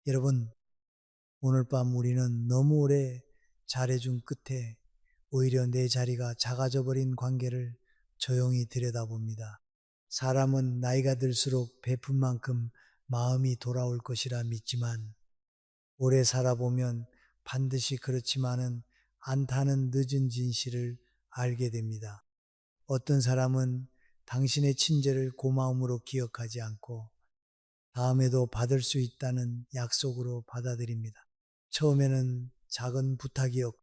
여러분, 오늘 밤 우리는 너무 오래 잘해준 끝에 오히려 내 자리가 작아져 버린 관계를 조용히 들여다봅니다. 사람은 나이가 들수록 베푼 만큼 마음이 돌아올 것이라 믿지만 오래 살아보면 반드시 그렇지만은 않다는 늦은 진실을 알게 됩니다. 어떤 사람은 당신의 친절을 고마움으로 기억하지 않고 다음에도 받을 수 있다는 약속으로 받아들입니다. 처음에는 작은 부탁이었고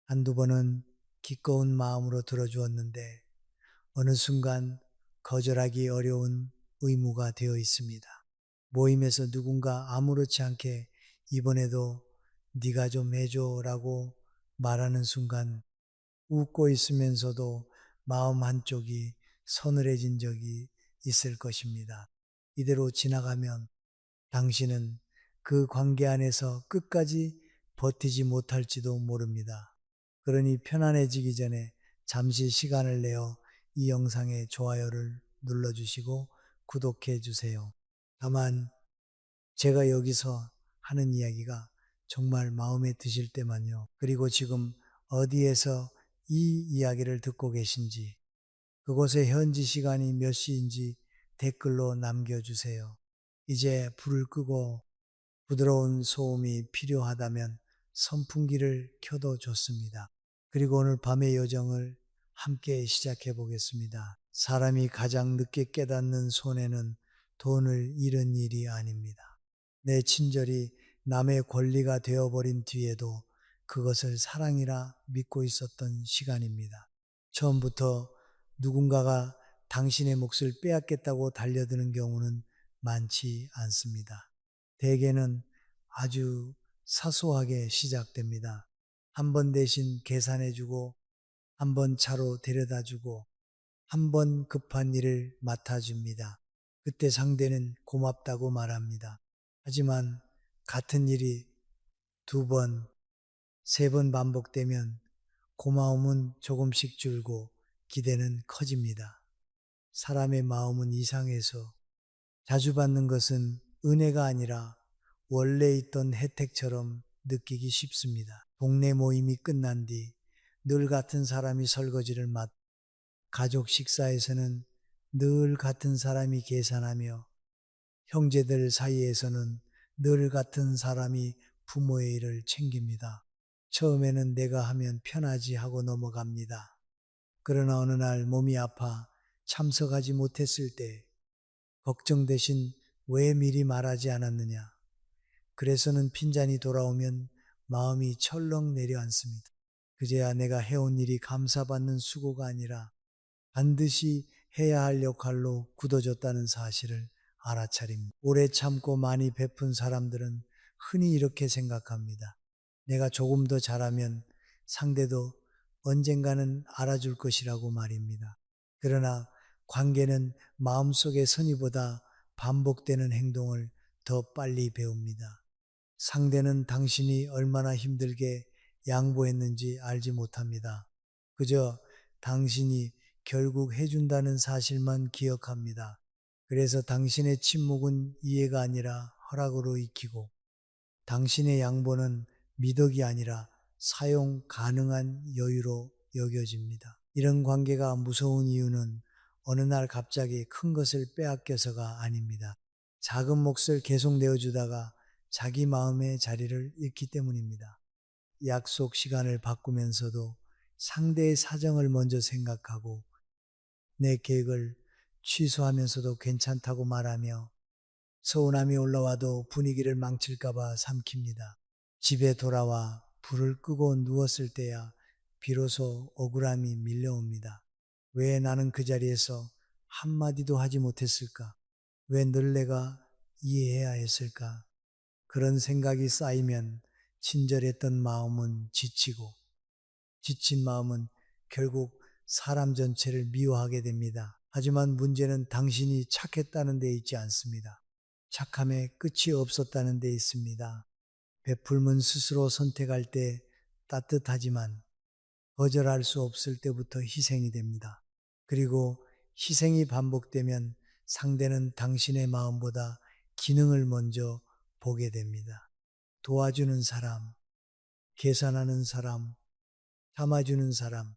한두 번은 기꺼운 마음으로 들어주었는데 어느 순간 거절하기 어려운 의무가 되어 있습니다. 모임에서 누군가 아무렇지 않게 이번에도 네가 좀 해줘라고 말하는 순간 웃고 있으면서도 마음 한쪽이 서늘해진 적이 있을 것입니다. 이대로 지나가면 당신은 그 관계 안에서 끝까지 버티지 못할지도 모릅니다. 그러니 편안해지기 전에 잠시 시간을 내어 이 영상에 좋아요를 눌러주시고 구독해 주세요. 다만 제가 여기서 하는 이야기가 정말 마음에 드실 때만요. 그리고 지금 어디에서 이 이야기를 듣고 계신지, 그곳의 현지 시간이 몇 시인지 댓글로 남겨주세요. 이제 불을 끄고 부드러운 소음이 필요하다면 선풍기를 켜도 좋습니다. 그리고 오늘 밤의 여정을 함께 시작해 보겠습니다. 사람이 가장 늦게 깨닫는 손해는 돈을 잃은 일이 아닙니다. 내 친절이 남의 권리가 되어버린 뒤에도 그것을 사랑이라 믿고 있었던 시간입니다. 처음부터 누군가가 당신의 몫을 빼앗겠다고 달려드는 경우는 많지 않습니다. 대개는 아주 사소하게 시작됩니다. 한 번 대신 계산해주고, 한 번 차로 데려다주고, 한 번 급한 일을 맡아줍니다. 그때 상대는 고맙다고 말합니다. 하지만 같은 일이 두 번, 세 번 반복되면 고마움은 조금씩 줄고 기대는 커집니다. 사람의 마음은 이상해서 자주 받는 것은 은혜가 아니라 원래 있던 혜택처럼 느끼기 쉽습니다. 동네 모임이 끝난 뒤 늘 같은 사람이 설거지를 맡고 가족 식사에서는 늘 같은 사람이 계산하며 형제들 사이에서는 늘 같은 사람이 부모의 일을 챙깁니다. 처음에는 내가 하면 편하지 하고 넘어갑니다. 그러나 어느 날 몸이 아파 참석하지 못했을 때 걱정 대신 왜 미리 말하지 않았느냐. 그래서는 핀잔이 돌아오면 마음이 철렁 내려앉습니다. 그제야 내가 해온 일이 감사받는 수고가 아니라 반드시 해야 할 역할로 굳어졌다는 사실을 알아차립니다. 오래 참고 많이 베푼 사람들은 흔히 이렇게 생각합니다. 내가 조금 더 잘하면 상대도 언젠가는 알아줄 것이라고 말입니다. 그러나 관계는 마음속의 선의보다 반복되는 행동을 더 빨리 배웁니다. 상대는 당신이 얼마나 힘들게 양보했는지 알지 못합니다. 그저 당신이 결국 해준다는 사실만 기억합니다. 그래서 당신의 침묵은 이해가 아니라 허락으로 익히고 당신의 양보는 미덕이 아니라 사용 가능한 여유로 여겨집니다. 이런 관계가 무서운 이유는 어느 날 갑자기 큰 것을 빼앗겨서가 아닙니다. 작은 몫을 계속 내어주다가 자기 마음의 자리를 잃기 때문입니다. 약속 시간을 바꾸면서도 상대의 사정을 먼저 생각하고 내 계획을 취소하면서도 괜찮다고 말하며 서운함이 올라와도 분위기를 망칠까봐 삼킵니다. 집에 돌아와 불을 끄고 누웠을 때야 비로소 억울함이 밀려옵니다. 왜 나는 그 자리에서 한마디도 하지 못했을까? 왜 늘 내가 이해해야 했을까? 그런 생각이 쌓이면 친절했던 마음은 지치고 지친 마음은 결국 사람 전체를 미워하게 됩니다. 하지만 문제는 당신이 착했다는 데 있지 않습니다. 착함에 끝이 없었다는 데 있습니다. 베풀면 스스로 선택할 때 따뜻하지만 거절할 수 없을 때부터 희생이 됩니다. 그리고 희생이 반복되면 상대는 당신의 마음보다 기능을 먼저 보게 됩니다. 도와주는 사람, 계산하는 사람, 참아주는 사람,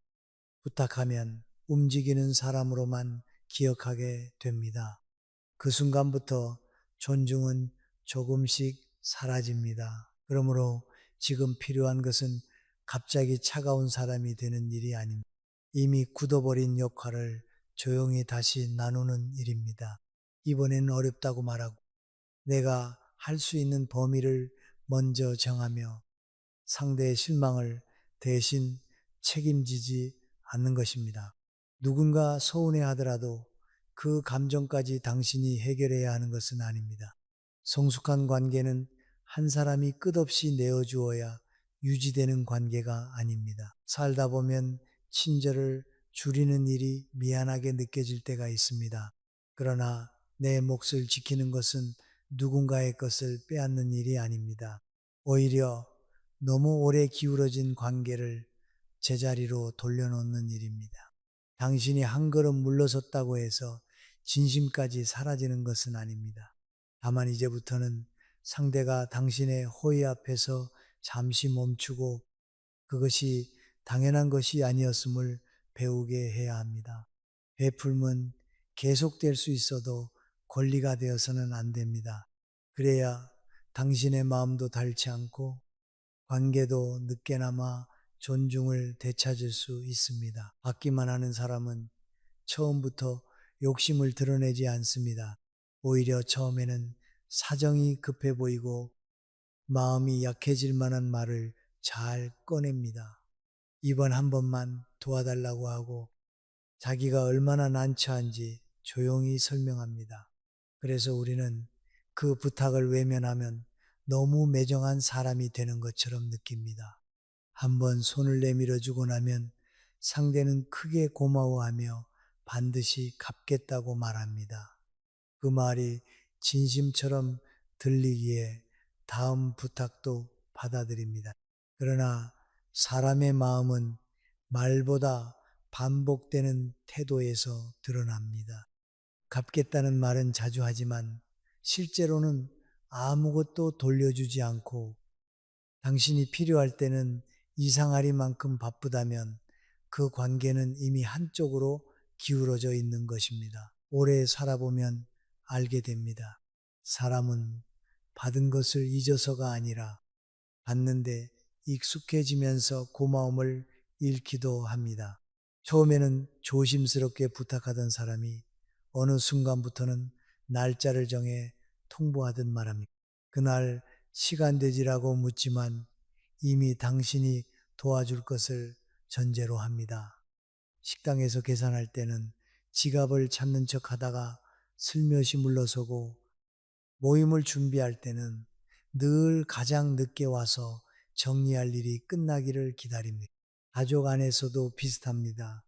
부탁하면 움직이는 사람으로만 기억하게 됩니다. 그 순간부터 존중은 조금씩 사라집니다. 그러므로 지금 필요한 것은 갑자기 차가운 사람이 되는 일이 아닙니다. 이미 굳어버린 역할을 조용히 다시 나누는 일입니다. 이번에는 어렵다고 말하고 내가 할 수 있는 범위를 먼저 정하며 상대의 실망을 대신 책임지지 않는 것입니다. 누군가 서운해 하더라도 그 감정까지 당신이 해결해야 하는 것은 아닙니다. 성숙한 관계는 한 사람이 끝없이 내어주어야 유지되는 관계가 아닙니다. 살다 보면 친절을 줄이는 일이 미안하게 느껴질 때가 있습니다. 그러나 내 몫을 지키는 것은 누군가의 것을 빼앗는 일이 아닙니다. 오히려 너무 오래 기울어진 관계를 제자리로 돌려놓는 일입니다. 당신이 한 걸음 물러섰다고 해서 진심까지 사라지는 것은 아닙니다. 다만 이제부터는 상대가 당신의 호의 앞에서 잠시 멈추고 그것이 당연한 것이 아니었음을 배우게 해야 합니다. 베풀면 계속될 수 있어도 권리가 되어서는 안 됩니다. 그래야 당신의 마음도 닳지 않고 관계도 늦게나마 존중을 되찾을 수 있습니다. 받기만 하는 사람은 처음부터 욕심을 드러내지 않습니다. 오히려 처음에는 사정이 급해 보이고 마음이 약해질 만한 말을 잘 꺼냅니다. 이번 한 번만 도와달라고 하고 자기가 얼마나 난처한지 조용히 설명합니다. 그래서 우리는 그 부탁을 외면하면 너무 매정한 사람이 되는 것처럼 느낍니다. 한번 손을 내밀어 주고 나면 상대는 크게 고마워하며 반드시 갚겠다고 말합니다. 그 말이 진심처럼 들리기에 다음 부탁도 받아들입니다. 그러나 사람의 마음은 말보다 반복되는 태도에서 드러납니다. 갚겠다는 말은 자주 하지만 실제로는 아무것도 돌려주지 않고 당신이 필요할 때는 이상하리만큼 바쁘다면 그 관계는 이미 한쪽으로 기울어져 있는 것입니다. 오래 살아보면 알게 됩니다. 사람은 받은 것을 잊어서가 아니라 받는데 익숙해지면서 고마움을 잃기도 합니다. 처음에는 조심스럽게 부탁하던 사람이 어느 순간부터는 날짜를 정해 통보하듯 말합니다. 그날 시간 되지라고 묻지만 이미 당신이 도와줄 것을 전제로 합니다. 식당에서 계산할 때는 지갑을 찾는 척 하다가 슬며시 물러서고 모임을 준비할 때는 늘 가장 늦게 와서 정리할 일이 끝나기를 기다립니다. 가족 안에서도 비슷합니다.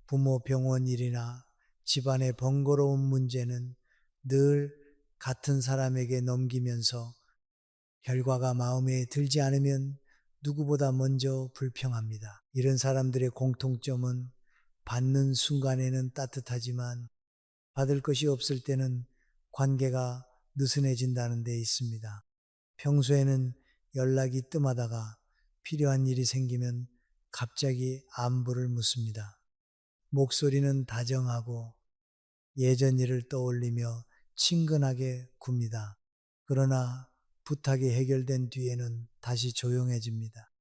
부모 병원 일이나 집안의 번거로운 문제는 늘 같은 사람에게 넘기면서 결과가 마음에 들지 않으면 누구보다 먼저 불평합니다. 이런 사람들의 공통점은 받는 순간에는 따뜻하지만 받을 것이 없을 때는 관계가 느슨해진다는 데 있습니다. 평소에는 연락이 뜸하다가 필요한 일이 생기면 갑자기 안부를 묻습니다. 목소리는 다정하고 예전 일을 떠올리며 친근하게 굽니다. 그러나 부탁이 해결된 뒤에는 다시 조용해집니다.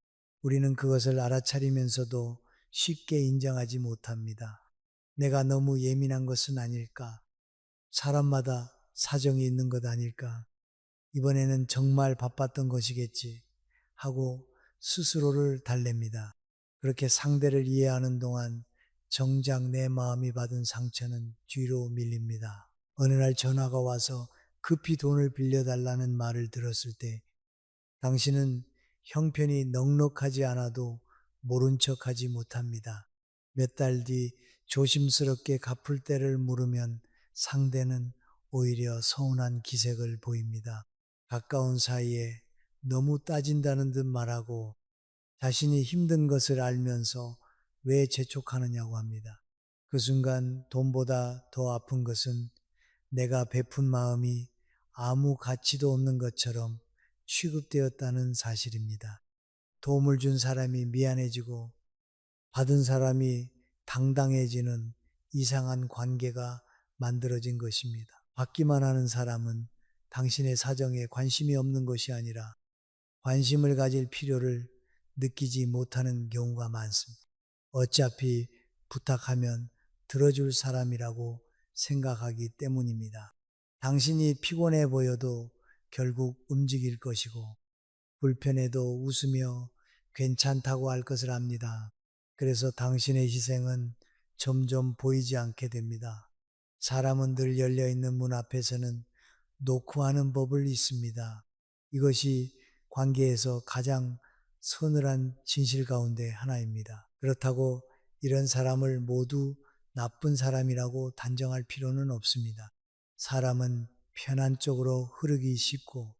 우리는 그것을 알아차리면서도 쉽게 인정하지 못합니다. 내가 너무 예민한 것은 아닐까? 사람마다 사정이 있는 것 아닐까? 이번에는 정말 바빴던 것이겠지 하고 스스로를 달랩니다. 그렇게 상대를 이해하는 동안 정작 내 마음이 받은 상처는 뒤로 밀립니다. 어느 날 전화가 와서 급히 돈을 빌려달라는 말을 들었을 때 당신은 형편이 넉넉하지 않아도 모른 척하지 못합니다. 몇 달 뒤 조심스럽게 갚을 때를 물으면 상대는 오히려 서운한 기색을 보입니다. 가까운 사이에 너무 따진다는 듯 말하고 자신이 힘든 것을 알면서 왜 재촉하느냐고 합니다. 그 순간 돈보다 더 아픈 것은 내가 베푼 마음이 아무 가치도 없는 것처럼 취급되었다는 사실입니다. 도움을 준 사람이 미안해지고 받은 사람이 당당해지는 이상한 관계가 만들어진 것입니다. 받기만 하는 사람은 당신의 사정에 관심이 없는 것이 아니라 관심을 가질 필요를 느끼지 못하는 경우가 많습니다. 어차피 부탁하면 들어줄 사람이라고 생각하기 때문입니다. 당신이 피곤해 보여도 결국 움직일 것이고 불편해도 웃으며 괜찮다고 할 것을 압니다. 그래서 당신의 희생은 점점 보이지 않게 됩니다. 사람은 늘 열려있는 문 앞에서는 놓고 하는 법을 있습니다. 이것이 관계에서 가장 서늘한 진실 가운데 하나입니다. 그렇다고 이런 사람을 모두 나쁜 사람이라고 단정할 필요는 없습니다. 사람은 편한 쪽으로 흐르기 쉽고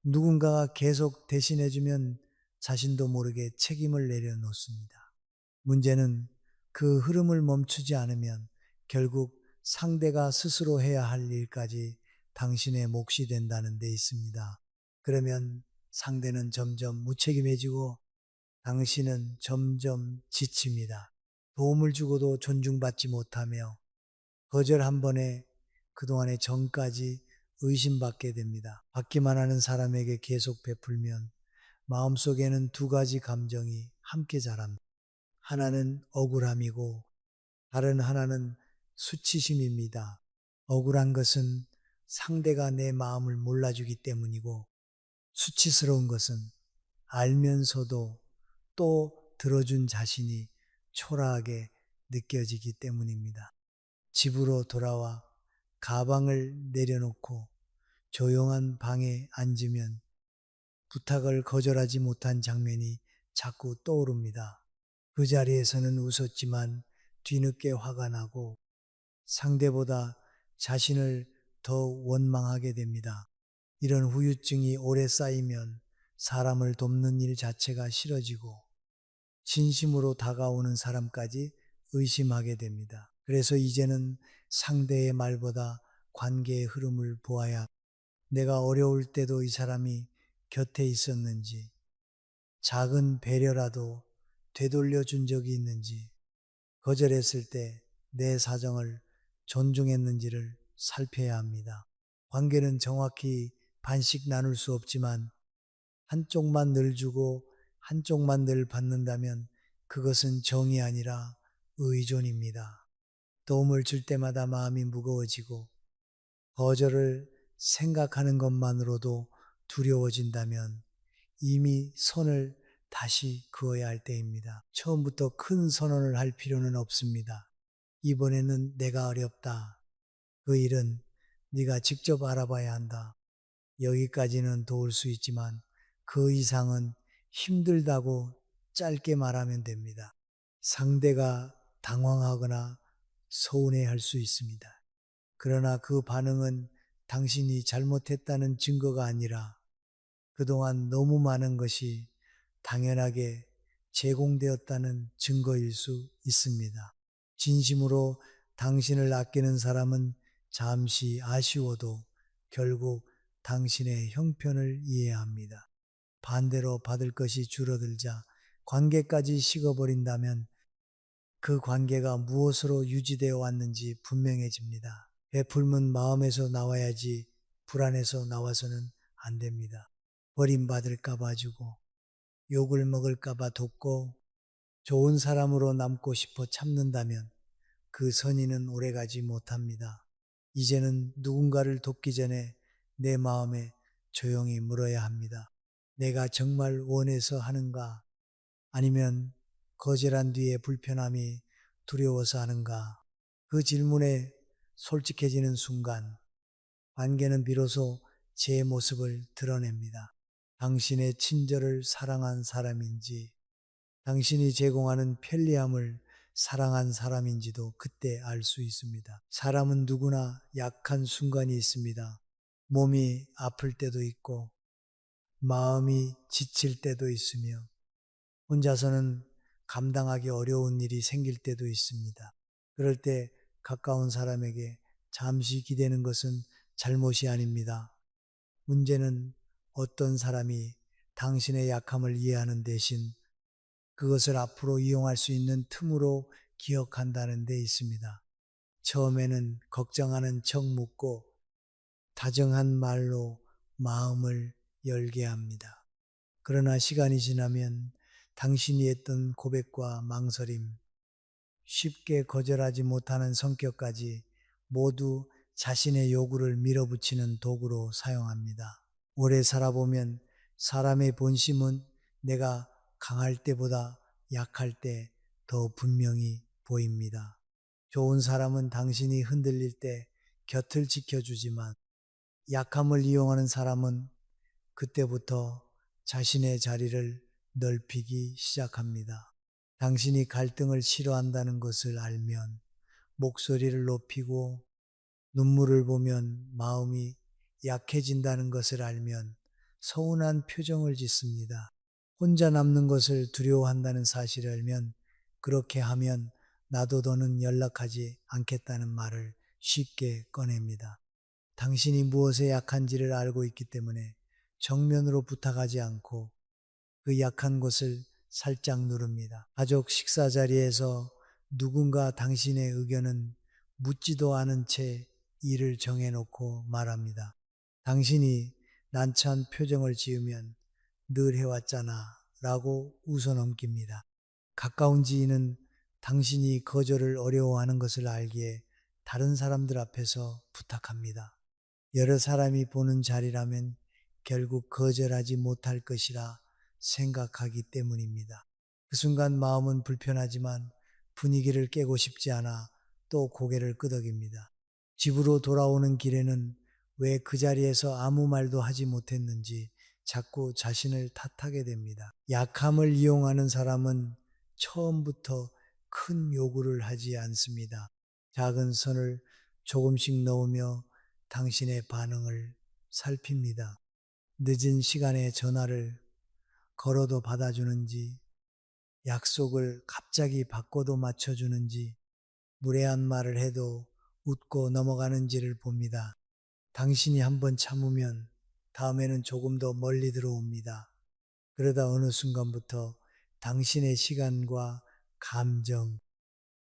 누군가가 계속 대신해주면 자신도 모르게 책임을 내려놓습니다. 문제는 그 흐름을 멈추지 않으면 결국 상대가 스스로 해야 할 일까지 당신의 몫이 된다는 데 있습니다. 그러면 상대는 점점 무책임해지고 당신은 점점 지칩니다. 도움을 주고도 존중받지 못하며 거절 한 번에 그동안의 정까지 의심받게 됩니다. 받기만 하는 사람에게 계속 베풀면 마음속에는 두 가지 감정이 함께 자랍니다. 하나는 억울함이고 다른 하나는 수치심입니다. 억울한 것은 상대가 내 마음을 몰라주기 때문이고 수치스러운 것은 알면서도 또 들어준 자신이 초라하게 느껴지기 때문입니다. 집으로 돌아와 가방을 내려놓고 조용한 방에 앉으면 부탁을 거절하지 못한 장면이 자꾸 떠오릅니다. 그 자리에서는 웃었지만 뒤늦게 화가 나고 상대보다 자신을 더 원망하게 됩니다. 이런 후유증이 오래 쌓이면 사람을 돕는 일 자체가 싫어지고 진심으로 다가오는 사람까지 의심하게 됩니다. 그래서 이제는 상대의 말보다 관계의 흐름을 보아야 내가 어려울 때도 이 사람이 곁에 있었는지 작은 배려라도 되돌려 준 적이 있는지 거절했을 때 내 사정을 존중했는지를 살펴야 합니다. 관계는 정확히 반씩 나눌 수 없지만 한쪽만 늘 주고 한쪽만 늘 받는다면 그것은 정이 아니라 의존입니다. 도움을 줄 때마다 마음이 무거워지고 거절을 생각하는 것만으로도 두려워진다면 이미 선을 다시 그어야 할 때입니다. 처음부터 큰 선언을 할 필요는 없습니다. 이번에는 내가 어렵다. 그 일은 네가 직접 알아봐야 한다. 여기까지는 도울 수 있지만 그 이상은 힘들다고 짧게 말하면 됩니다. 상대가 당황하거나 서운해할 수 있습니다. 그러나 그 반응은 당신이 잘못했다는 증거가 아니라 그동안 너무 많은 것이 당연하게 제공되었다는 증거일 수 있습니다. 진심으로 당신을 아끼는 사람은 잠시 아쉬워도 결국 당신의 형편을 이해합니다. 반대로 받을 것이 줄어들자 관계까지 식어버린다면 그 관계가 무엇으로 유지되어 왔는지 분명해집니다. 베풀면 마음에서 나와야지 불안해서 나와서는 안 됩니다. 버림받을까봐 주고 욕을 먹을까봐 돕고 좋은 사람으로 남고 싶어 참는다면 그 선의는 오래가지 못합니다. 이제는 누군가를 돕기 전에 내 마음에 조용히 물어야 합니다. 내가 정말 원해서 하는가? 아니면 거절한 뒤에 불편함이 두려워서 하는가? 그 질문에 솔직해지는 순간 관계는 비로소 제 모습을 드러냅니다. 당신의 친절을 사랑한 사람인지 당신이 제공하는 편리함을 사랑한 사람인지도 그때 알 수 있습니다. 사람은 누구나 약한 순간이 있습니다. 몸이 아플 때도 있고 마음이 지칠 때도 있으며 혼자서는 감당하기 어려운 일이 생길 때도 있습니다. 그럴 때 가까운 사람에게 잠시 기대는 것은 잘못이 아닙니다. 문제는 어떤 사람이 당신의 약함을 이해하는 대신 그것을 앞으로 이용할 수 있는 틈으로 기억한다는 데 있습니다. 처음에는 걱정하는 척 묻고 다정한 말로 마음을 열게 합니다. 그러나 시간이 지나면 당신이 했던 고백과 망설임, 쉽게 거절하지 못하는 성격까지 모두 자신의 요구를 밀어붙이는 도구로 사용합니다. 오래 살아보면 사람의 본심은 내가 강할 때보다 약할 때 더 분명히 보입니다. 좋은 사람은 당신이 흔들릴 때 곁을 지켜주지만 약함을 이용하는 사람은 그때부터 자신의 자리를 넓히기 시작합니다. 당신이 갈등을 싫어한다는 것을 알면 목소리를 높이고 눈물을 보면 마음이 약해진다는 것을 알면 서운한 표정을 짓습니다. 혼자 남는 것을 두려워한다는 사실을 알면 그렇게 하면 나도 더는 연락하지 않겠다는 말을 쉽게 꺼냅니다. 당신이 무엇에 약한지를 알고 있기 때문에 정면으로 부탁하지 않고 그 약한 곳을 살짝 누릅니다. 가족 식사 자리에서 누군가 당신의 의견은 묻지도 않은 채 일을 정해놓고 말합니다. 당신이 난처한 표정을 지으면 늘 해왔잖아 라고 웃어넘깁니다. 가까운 지인은 당신이 거절을 어려워하는 것을 알기에 다른 사람들 앞에서 부탁합니다. 여러 사람이 보는 자리라면 결국 거절하지 못할 것이라 생각하기 때문입니다. 그 순간 마음은 불편하지만 분위기를 깨고 싶지 않아 또 고개를 끄덕입니다. 집으로 돌아오는 길에는 왜 그 자리에서 아무 말도 하지 못했는지 자꾸 자신을 탓하게 됩니다. 약함을 이용하는 사람은 처음부터 큰 요구를 하지 않습니다. 작은 선을 조금씩 넣으며 당신의 반응을 살핍니다. 늦은 시간에 전화를 걸어도 받아주는지, 약속을 갑자기 바꿔도 맞춰주는지, 무례한 말을 해도 웃고 넘어가는지를 봅니다. 당신이 한번 참으면 다음에는 조금 더 멀리 들어옵니다. 그러다 어느 순간부터 당신의 시간과 감정,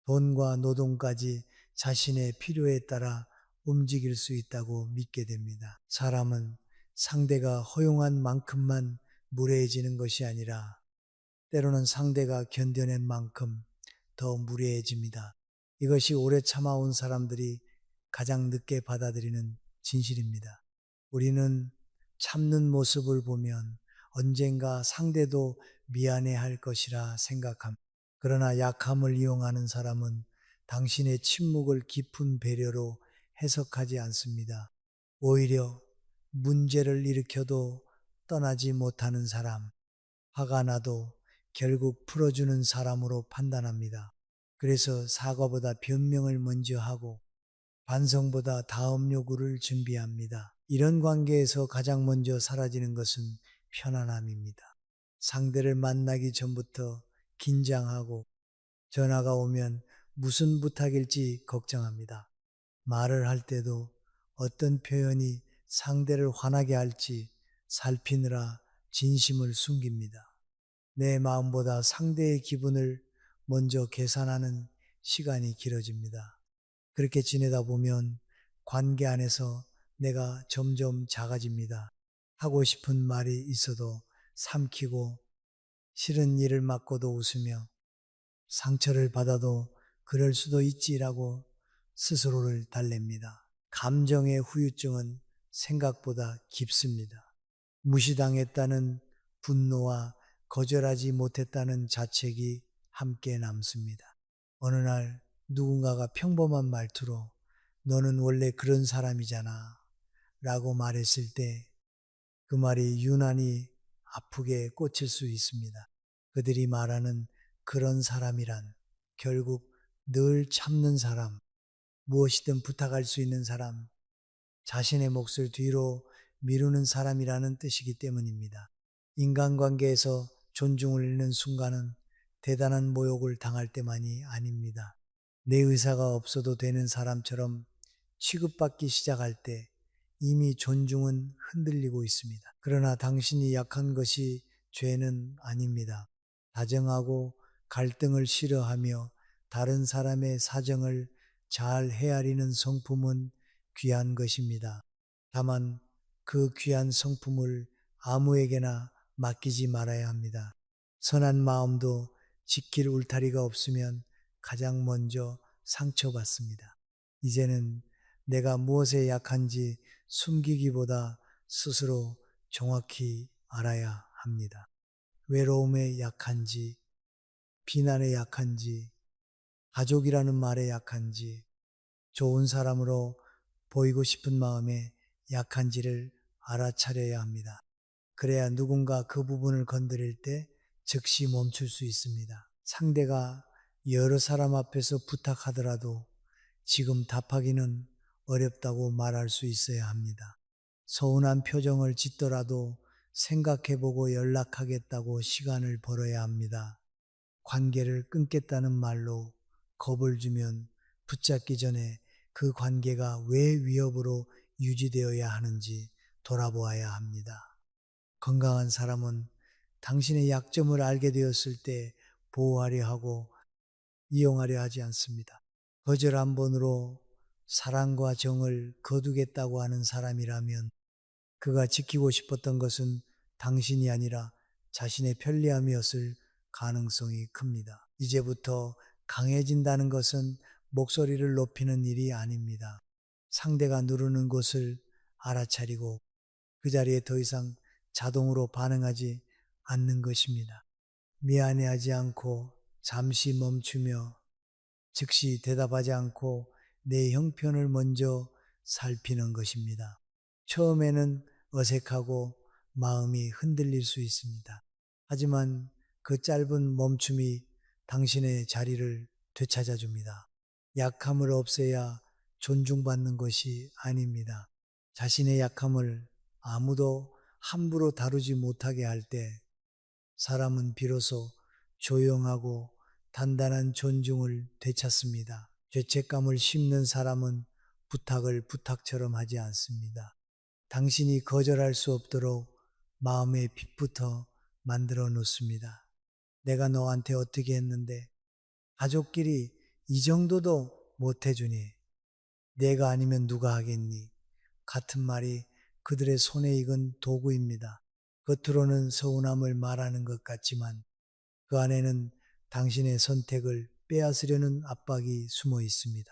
돈과 노동까지 자신의 필요에 따라 움직일 수 있다고 믿게 됩니다. 사람은 상대가 허용한 만큼만 무례해지는 것이 아니라 때로는 상대가 견뎌낸 만큼 더 무례해집니다. 이것이 오래 참아온 사람들이 가장 늦게 받아들이는 진실입니다. 우리는 참는 모습을 보면 언젠가 상대도 미안해할 것이라 생각합니다. 그러나 약함을 이용하는 사람은 당신의 침묵을 깊은 배려로 해석하지 않습니다. 오히려 문제를 일으켜도 떠나지 못하는 사람, 화가 나도 결국 풀어주는 사람으로 판단합니다. 그래서 사과보다 변명을 먼저 하고 반성보다 다음 요구를 준비합니다. 이런 관계에서 가장 먼저 사라지는 것은 편안함입니다. 상대를 만나기 전부터 긴장하고 전화가 오면 무슨 부탁일지 걱정합니다. 말을 할 때도 어떤 표현이 상대를 화나게 할지 살피느라 진심을 숨깁니다. 내 마음보다 상대의 기분을 먼저 계산하는 시간이 길어집니다. 그렇게 지내다 보면 관계 안에서 내가 점점 작아집니다. 하고 싶은 말이 있어도 삼키고 싫은 일을 맡고도 웃으며 상처를 받아도 그럴 수도 있지라고 스스로를 달랩니다. 감정의 후유증은 생각보다 깊습니다. 무시당했다는 분노와 거절하지 못했다는 자책이 함께 남습니다. 어느 날 누군가가 평범한 말투로 너는 원래 그런 사람이잖아 라고 말했을 때 그 말이 유난히 아프게 꽂힐 수 있습니다. 그들이 말하는 그런 사람이란 결국 늘 참는 사람, 무엇이든 부탁할 수 있는 사람, 자신의 몫을 뒤로 미루는 사람이라는 뜻이기 때문입니다. 인간관계에서 존중을 잃는 순간은 대단한 모욕을 당할 때만이 아닙니다. 내 의사가 없어도 되는 사람처럼 취급받기 시작할 때 이미 존중은 흔들리고 있습니다. 그러나 당신이 약한 것이 죄는 아닙니다. 다정하고 갈등을 싫어하며 다른 사람의 사정을 잘 헤아리는 성품은 귀한 것입니다. 다만 그 귀한 성품을 아무에게나 맡기지 말아야 합니다. 선한 마음도 지킬 울타리가 없으면 가장 먼저 상처받습니다. 이제는 내가 무엇에 약한지 숨기기보다 스스로 정확히 알아야 합니다. 외로움에 약한지, 비난에 약한지, 가족이라는 말에 약한지, 좋은 사람으로 보이고 싶은 마음에 약한지를 알아차려야 합니다. 그래야 누군가 그 부분을 건드릴 때 즉시 멈출 수 있습니다. 상대가 여러 사람 앞에서 부탁하더라도 지금 답하기는 어렵다고 말할 수 있어야 합니다. 서운한 표정을 짓더라도 생각해보고 연락하겠다고 시간을 벌어야 합니다. 관계를 끊겠다는 말로 겁을 주면 붙잡기 전에 그 관계가 왜 위협으로 유지되어야 하는지 돌아보아야 합니다. 건강한 사람은 당신의 약점을 알게 되었을 때 보호하려 하고 이용하려 하지 않습니다. 거절 한 번으로 사랑과 정을 거두겠다고 하는 사람이라면 그가 지키고 싶었던 것은 당신이 아니라 자신의 편리함이었을 가능성이 큽니다. 이제부터 강해진다는 것은 목소리를 높이는 일이 아닙니다. 상대가 누르는 곳을 알아차리고 그 자리에 더 이상 자동으로 반응하지 않는 것입니다. 미안해하지 않고 잠시 멈추며 즉시 대답하지 않고 내 형편을 먼저 살피는 것입니다. 처음에는 어색하고 마음이 흔들릴 수 있습니다. 하지만 그 짧은 멈춤이 당신의 자리를 되찾아 줍니다. 약함을 없애야 존중받는 것이 아닙니다. 자신의 약함을 아무도 함부로 다루지 못하게 할 때 사람은 비로소 조용하고 단단한 존중을 되찾습니다. 죄책감을 심는 사람은 부탁을 부탁처럼 하지 않습니다. 당신이 거절할 수 없도록 마음의 빚부터 만들어 놓습니다. 내가 너한테 어떻게 했는데 가족끼리 이 정도도 못 해주니 내가 아니면 누가 하겠니? 같은 말이 그들의 손에 익은 도구입니다. 겉으로는 서운함을 말하는 것 같지만 그 안에는 당신의 선택을 빼앗으려는 압박이 숨어 있습니다.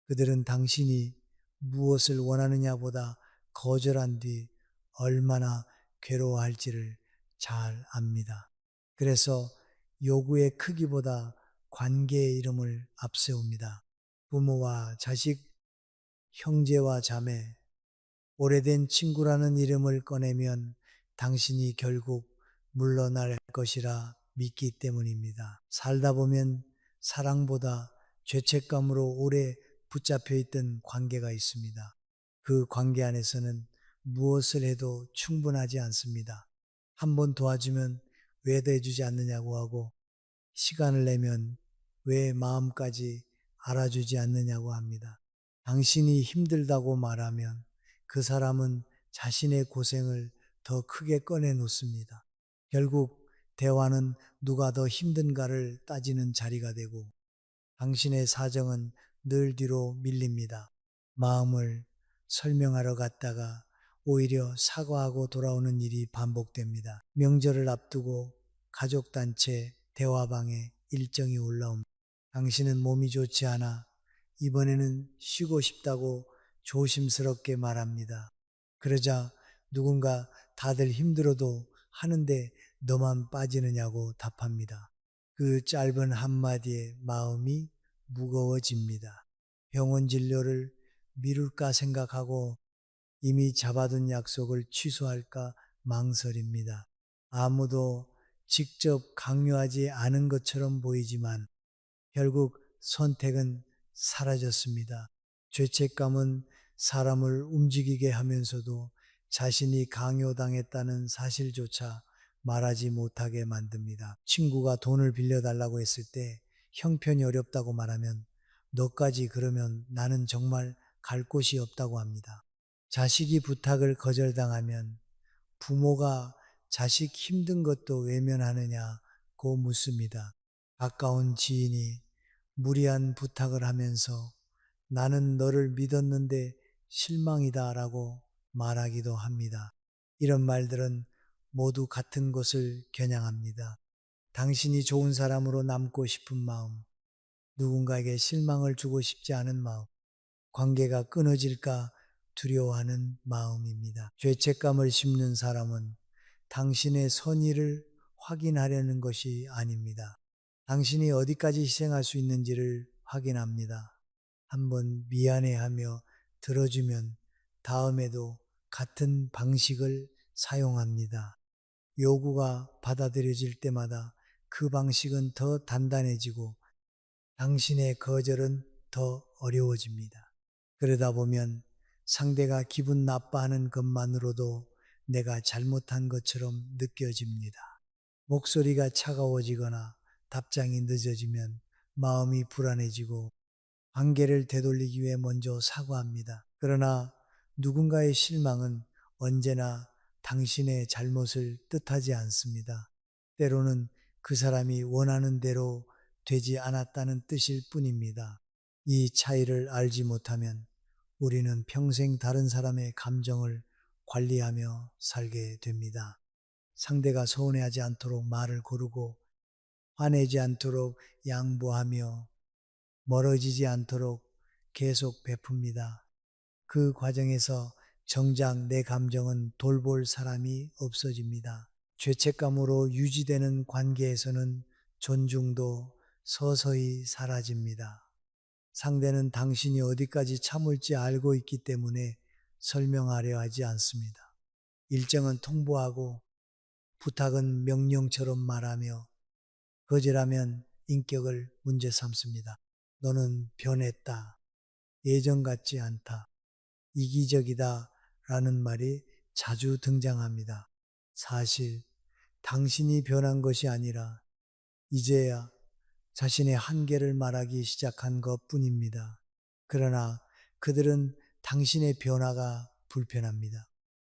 그들은 당신이 무엇을 원하느냐보다 거절한 뒤 얼마나 괴로워할지를 잘 압니다. 그래서 요구의 크기보다 관계의 이름을 앞세웁니다. 부모와 자식, 형제와 자매, 오래된 친구라는 이름을 꺼내면 당신이 결국 물러날 것이라 믿기 때문입니다. 살다 보면 사랑보다 죄책감으로 오래 붙잡혀 있던 관계가 있습니다. 그 관계 안에서는 무엇을 해도 충분하지 않습니다. 한 번 도와주면 왜 대해주지 않느냐고 하고 시간을 내면 왜 마음까지 알아주지 않느냐고 합니다. 당신이 힘들다고 말하면 그 사람은 자신의 고생을 더 크게 꺼내 놓습니다. 결국 대화는 누가 더 힘든가를 따지는 자리가 되고 당신의 사정은 늘 뒤로 밀립니다. 마음을 설명하러 갔다가 오히려 사과하고 돌아오는 일이 반복됩니다. 명절을 앞두고 가족단체 대화방에 일정이 올라옵니다. 당신은 몸이 좋지 않아 이번에는 쉬고 싶다고 조심스럽게 말합니다. 그러자 누군가 다들 힘들어도 하는데 너만 빠지느냐고 답합니다. 그 짧은 한마디에 마음이 무거워집니다. 병원 진료를 미룰까 생각하고 이미 잡아둔 약속을 취소할까 망설입니다. 아무도 직접 강요하지 않은 것처럼 보이지만 결국 선택은 사라졌습니다. 죄책감은 사람을 움직이게 하면서도 자신이 강요당했다는 사실조차 말하지 못하게 만듭니다. 친구가 돈을 빌려달라고 했을 때 형편이 어렵다고 말하면 너까지 그러면 나는 정말 갈 곳이 없다고 합니다. 자식이 부탁을 거절당하면 부모가 자식 힘든 것도 외면하느냐고 묻습니다. 가까운 지인이 무리한 부탁을 하면서 나는 너를 믿었는데 실망이다 라고 말하기도 합니다. 이런 말들은 모두 같은 것을 겨냥합니다. 당신이 좋은 사람으로 남고 싶은 마음, 누군가에게 실망을 주고 싶지 않은 마음, 관계가 끊어질까 두려워하는 마음입니다. 죄책감을 심는 사람은 당신의 선의를 확인하려는 것이 아닙니다. 당신이 어디까지 희생할 수 있는지를 확인합니다. 한번 미안해하며 들어주면 다음에도 같은 방식을 사용합니다. 요구가 받아들여질 때마다 그 방식은 더 단단해지고 당신의 거절은 더 어려워집니다. 그러다 보면 상대가 기분 나빠하는 것만으로도 내가 잘못한 것처럼 느껴집니다. 목소리가 차가워지거나 답장이 늦어지면 마음이 불안해지고 관계를 되돌리기 위해 먼저 사과합니다. 그러나 누군가의 실망은 언제나 당신의 잘못을 뜻하지 않습니다. 때로는 그 사람이 원하는 대로 되지 않았다는 뜻일 뿐입니다. 이 차이를 알지 못하면 우리는 평생 다른 사람의 감정을 관리하며 살게 됩니다. 상대가 서운해하지 않도록 말을 고르고 화내지 않도록 양보하며 멀어지지 않도록 계속 베풉니다. 그 과정에서 정작 내 감정은 돌볼 사람이 없어집니다. 죄책감으로 유지되는 관계에서는 존중도 서서히 사라집니다. 상대는 당신이 어디까지 참을지 알고 있기 때문에 설명하려 하지 않습니다. 일정은 통보하고 부탁은 명령처럼 말하며 거절하면 인격을 문제 삼습니다. 너는 변했다. 예전 같지 않다. 이기적이다. 라는 말이 자주 등장합니다. 사실 당신이 변한 것이 아니라 이제야 자신의 한계를 말하기 시작한 것 뿐입니다. 그러나 그들은 당신의 변화가 불편합니다.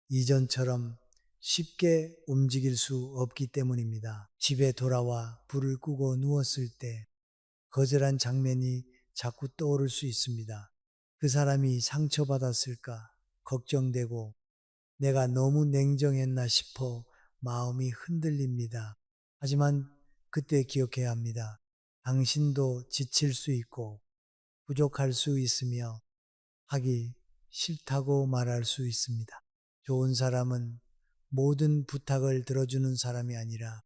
이전처럼 쉽게 움직일 수 없기 때문입니다. 집에 돌아와 불을 끄고 누웠을 때 거절한 장면이 자꾸 떠오를 수 있습니다. 그 사람이 상처받았을까 걱정되고 내가 너무 냉정했나 싶어 마음이 흔들립니다. 하지만 그때 기억해야 합니다. 당신도 지칠 수 있고 부족할 수 있으며 하기 싫다고 말할 수 있습니다. 좋은 사람은 모든 부탁을 들어주는 사람이 아니라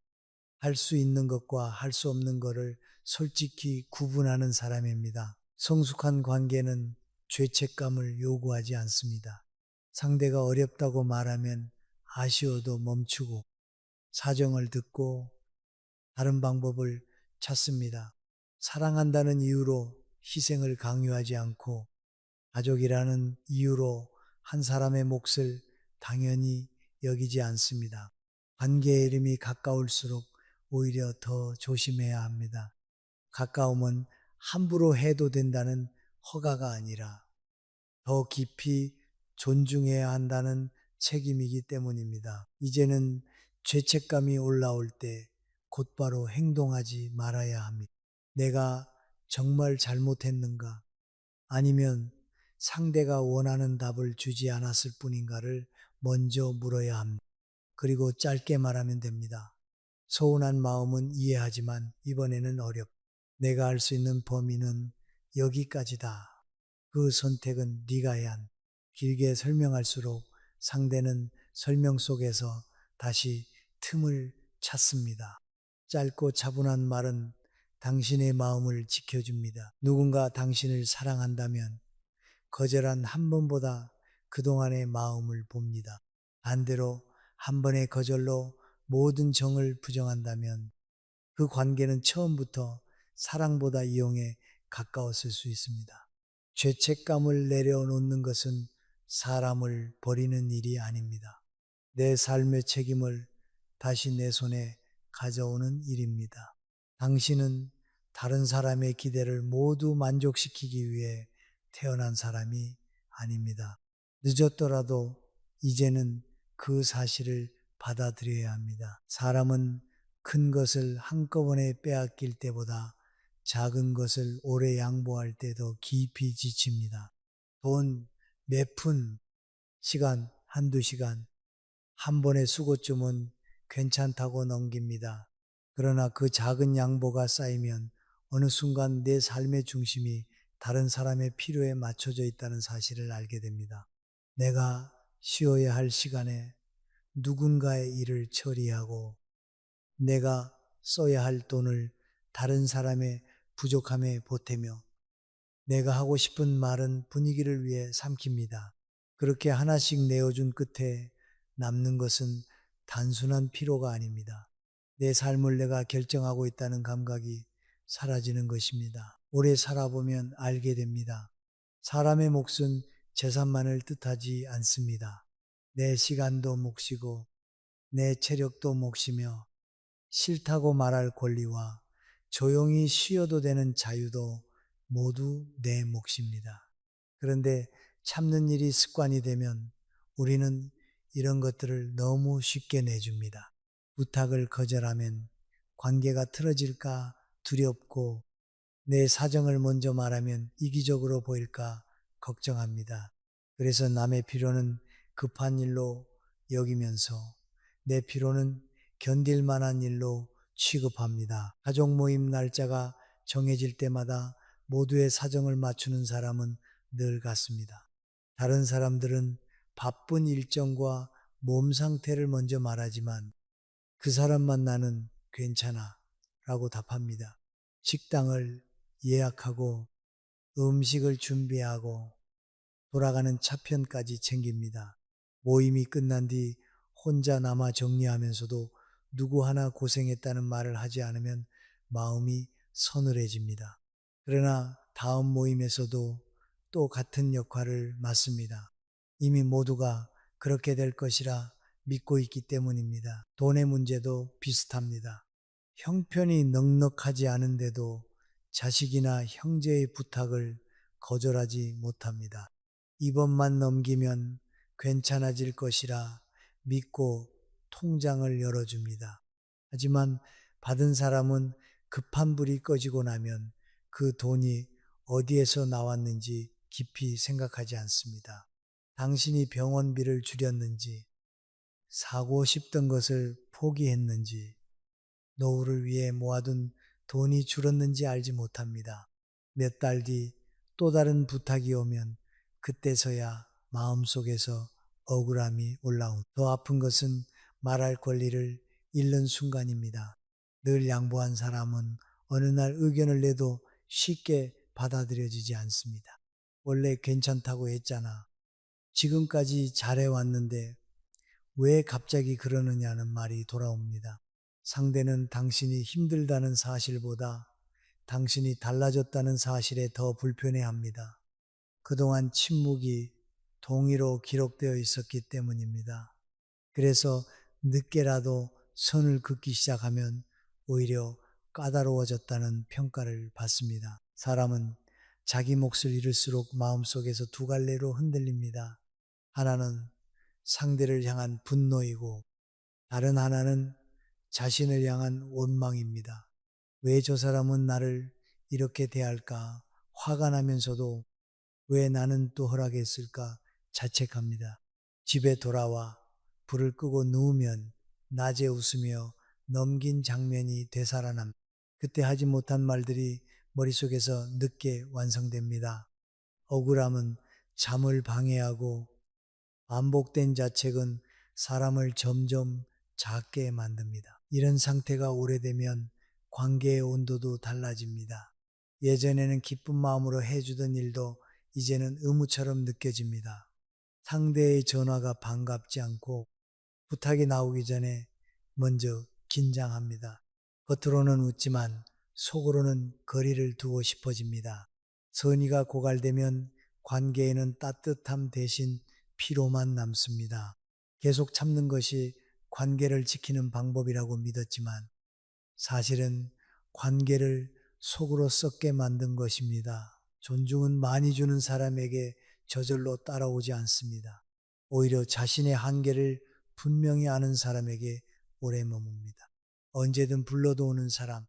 할 수 있는 것과 할 수 없는 것을 솔직히 구분하는 사람입니다. 성숙한 관계는 죄책감을 요구하지 않습니다. 상대가 어렵다고 말하면 아쉬워도 멈추고 사정을 듣고 다른 방법을 찾습니다. 사랑한다는 이유로 희생을 강요하지 않고 가족이라는 이유로 한 사람의 몫을 당연히 여기지 않습니다. 관계의 이름이 가까울수록 오히려 더 조심해야 합니다. 가까움은 함부로 해도 된다는 허가가 아니라 더 깊이 존중해야 한다는 책임이기 때문입니다. 이제는 죄책감이 올라올 때 곧바로 행동하지 말아야 합니다. 내가 정말 잘못했는가? 아니면 상대가 원하는 답을 주지 않았을 뿐인가를 먼저 물어야 합니다. 그리고 짧게 말하면 됩니다. 서운한 마음은 이해하지만 이번에는 내가 할 수 있는 범위는 여기까지다. 그 선택은 네가 해야 한다. 길게 설명할수록 상대는 설명 속에서 다시 틈을 찾습니다. 짧고 차분한 말은 당신의 마음을 지켜줍니다. 누군가 당신을 사랑한다면 거절한 한 번보다 그동안의 마음을 봅니다. 반대로 한 번의 거절로 모든 정을 부정한다면 그 관계는 처음부터 사랑보다 이용에 가까웠을 수 있습니다. 죄책감을 내려놓는 것은 사람을 버리는 일이 아닙니다. 내 삶의 책임을 다시 내 손에 가져오는 일입니다. 당신은 다른 사람의 기대를 모두 만족시키기 위해 태어난 사람이 아닙니다. 늦었더라도 이제는 그 사실을 받아들여야 합니다. 사람은 큰 것을 한꺼번에 빼앗길 때보다 작은 것을 오래 양보할 때 더 깊이 지칩니다. 돈 몇 푼, 시간 한두 시간, 한 번의 수고쯤은 괜찮다고 넘깁니다. 그러나 그 작은 양보가 쌓이면 어느 순간 내 삶의 중심이 다른 사람의 필요에 맞춰져 있다는 사실을 알게 됩니다. 내가 쉬어야 할 시간에 누군가의 일을 처리하고 내가 써야 할 돈을 다른 사람의 부족함에 보태며 내가 하고 싶은 말은 분위기를 위해 삼킵니다. 그렇게 하나씩 내어준 끝에 남는 것은 단순한 피로가 아닙니다. 내 삶을 내가 결정하고 있다는 감각이 사라지는 것입니다. 오래 살아보면 알게 됩니다. 사람의 몫은 재산만을 뜻하지 않습니다. 내 시간도 몫이고 내 체력도 몫이며 싫다고 말할 권리와 조용히 쉬어도 되는 자유도 모두 내 몫입니다. 그런데 참는 일이 습관이 되면 우리는 이런 것들을 너무 쉽게 내줍니다. 부탁을 거절하면 관계가 틀어질까 두렵고 내 사정을 먼저 말하면 이기적으로 보일까 걱정합니다. 그래서 남의 필요는 급한 일로 여기면서 내 필요는 견딜 만한 일로 취급합니다. 가족 모임 날짜가 정해질 때마다 모두의 사정을 맞추는 사람은 늘 같습니다. 다른 사람들은 바쁜 일정과 몸 상태를 먼저 말하지만 그 사람만 나는 괜찮아 라고 답합니다. 식당을 예약하고 음식을 준비하고 돌아가는 차편까지 챙깁니다. 모임이 끝난 뒤 혼자 남아 정리하면서도 누구 하나 고생했다는 말을 하지 않으면 마음이 서늘해집니다. 그러나 다음 모임에서도 또 같은 역할을 맡습니다. 이미 모두가 그렇게 될 것이라 믿고 있기 때문입니다. 돈의 문제도 비슷합니다. 형편이 넉넉하지 않은데도 자식이나 형제의 부탁을 거절하지 못합니다. 이번만 넘기면 괜찮아질 것이라 믿고 통장을 열어줍니다. 하지만 받은 사람은 급한 불이 꺼지고 나면 그 돈이 어디에서 나왔는지 깊이 생각하지 않습니다. 당신이 병원비를 줄였는지, 사고 싶던 것을 포기했는지, 노후를 위해 모아둔 돈이 줄었는지 알지 못합니다. 몇 달 뒤 또 다른 부탁이 오면 그때서야 마음속에서 억울함이 올라옵니다. 더 아픈 것은 말할 권리를 잃는 순간입니다. 늘 양보한 사람은 어느 날 의견을 내도 쉽게 받아들여지지 않습니다. 원래 괜찮다고 했잖아. 지금까지 잘해왔는데 왜 갑자기 그러느냐는 말이 돌아옵니다. 상대는 당신이 힘들다는 사실보다 당신이 달라졌다는 사실에 더 불편해합니다. 그동안 침묵이 동의로 기록되어 있었기 때문입니다. 그래서 늦게라도 선을 긋기 시작하면 오히려 까다로워졌다는 평가를 받습니다. 사람은 자기 몫을 잃을수록 마음속에서 두 갈래로 흔들립니다. 하나는 상대를 향한 분노이고 다른 하나는 자신을 향한 원망입니다. 왜 저 사람은 나를 이렇게 대할까? 화가 나면서도 왜 나는 또 허락했을까? 자책합니다. 집에 돌아와 불을 끄고 누우면 낮에 웃으며 넘긴 장면이 되살아납니다. 그때 하지 못한 말들이 머릿속에서 늦게 완성됩니다. 억울함은 잠을 방해하고 반복된 자책은 사람을 점점 작게 만듭니다. 이런 상태가 오래되면 관계의 온도도 달라집니다. 예전에는 기쁜 마음으로 해주던 일도 이제는 의무처럼 느껴집니다. 상대의 전화가 반갑지 않고 부탁이 나오기 전에 먼저 긴장합니다. 겉으로는 웃지만 속으로는 거리를 두고 싶어집니다. 선의가 고갈되면 관계에는 따뜻함 대신 피로만 남습니다. 계속 참는 것이 관계를 지키는 방법이라고 믿었지만 사실은 관계를 속으로 썩게 만든 것입니다. 존중은 많이 주는 사람에게 저절로 따라오지 않습니다. 오히려 자신의 한계를 분명히 아는 사람에게 오래 머뭅니다. 언제든 불러도 오는 사람,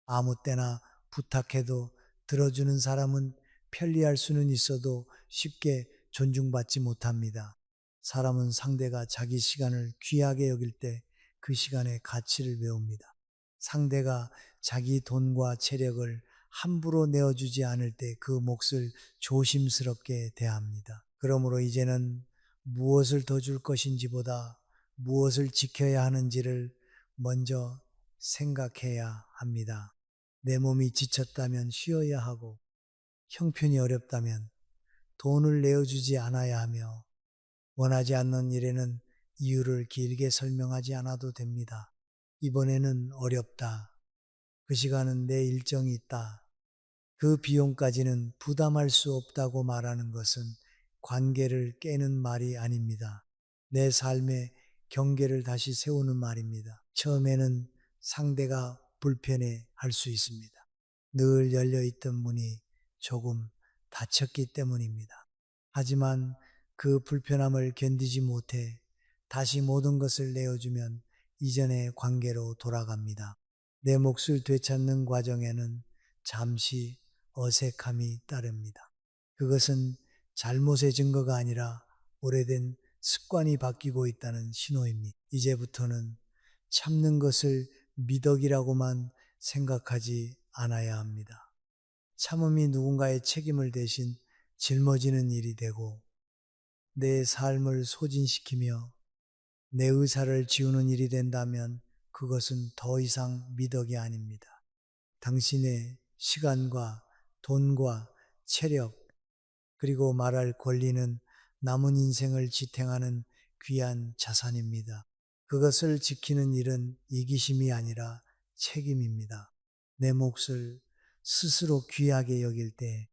아무 때나 부탁해도 들어주는 사람은 편리할 수는 있어도 쉽게 존중받지 못합니다. 사람은 상대가 자기 시간을 귀하게 여길 때 그 시간의 가치를 배웁니다. 상대가 자기 돈과 체력을 함부로 내어주지 않을 때 그 몫을 조심스럽게 대합니다. 그러므로 이제는 무엇을 더 줄 것인지보다 무엇을 지켜야 하는지를 먼저 생각해야 합니다. 내 몸이 지쳤다면 쉬어야 하고 형편이 어렵다면 돈을 내어주지 않아야 하며 원하지 않는 일에는 이유를 길게 설명하지 않아도 됩니다. 이번에는 어렵다. 그 시간은 내 일정이 있다. 그 비용까지는 부담할 수 없다고 말하는 것은 관계를 깨는 말이 아닙니다. 내 삶의 경계를 다시 세우는 말입니다. 처음에는 상대가 불편해 할 수 있습니다. 늘 열려있던 문이 조금 닫혔기 때문입니다. 하지만 그 불편함을 견디지 못해 다시 모든 것을 내어주면 이전의 관계로 돌아갑니다. 내 몫을 되찾는 과정에는 잠시 어색함이 따릅니다. 그것은 잘못의 증거가 아니라 오래된 습관이 바뀌고 있다는 신호입니다. 이제부터는 참는 것을 미덕이라고만 생각하지 않아야 합니다. 참음이 누군가의 책임을 대신 짊어지는 일이 되고 내 삶을 소진시키며 내 의사를 지우는 일이 된다면 그것은 더 이상 미덕이 아닙니다. 당신의 시간과 돈과 체력 그리고 말할 권리는 남은 인생을 지탱하는 귀한 자산입니다. 그것을 지키는 일은 이기심이 아니라 책임입니다. 내 몫을 스스로 귀하게 여길 때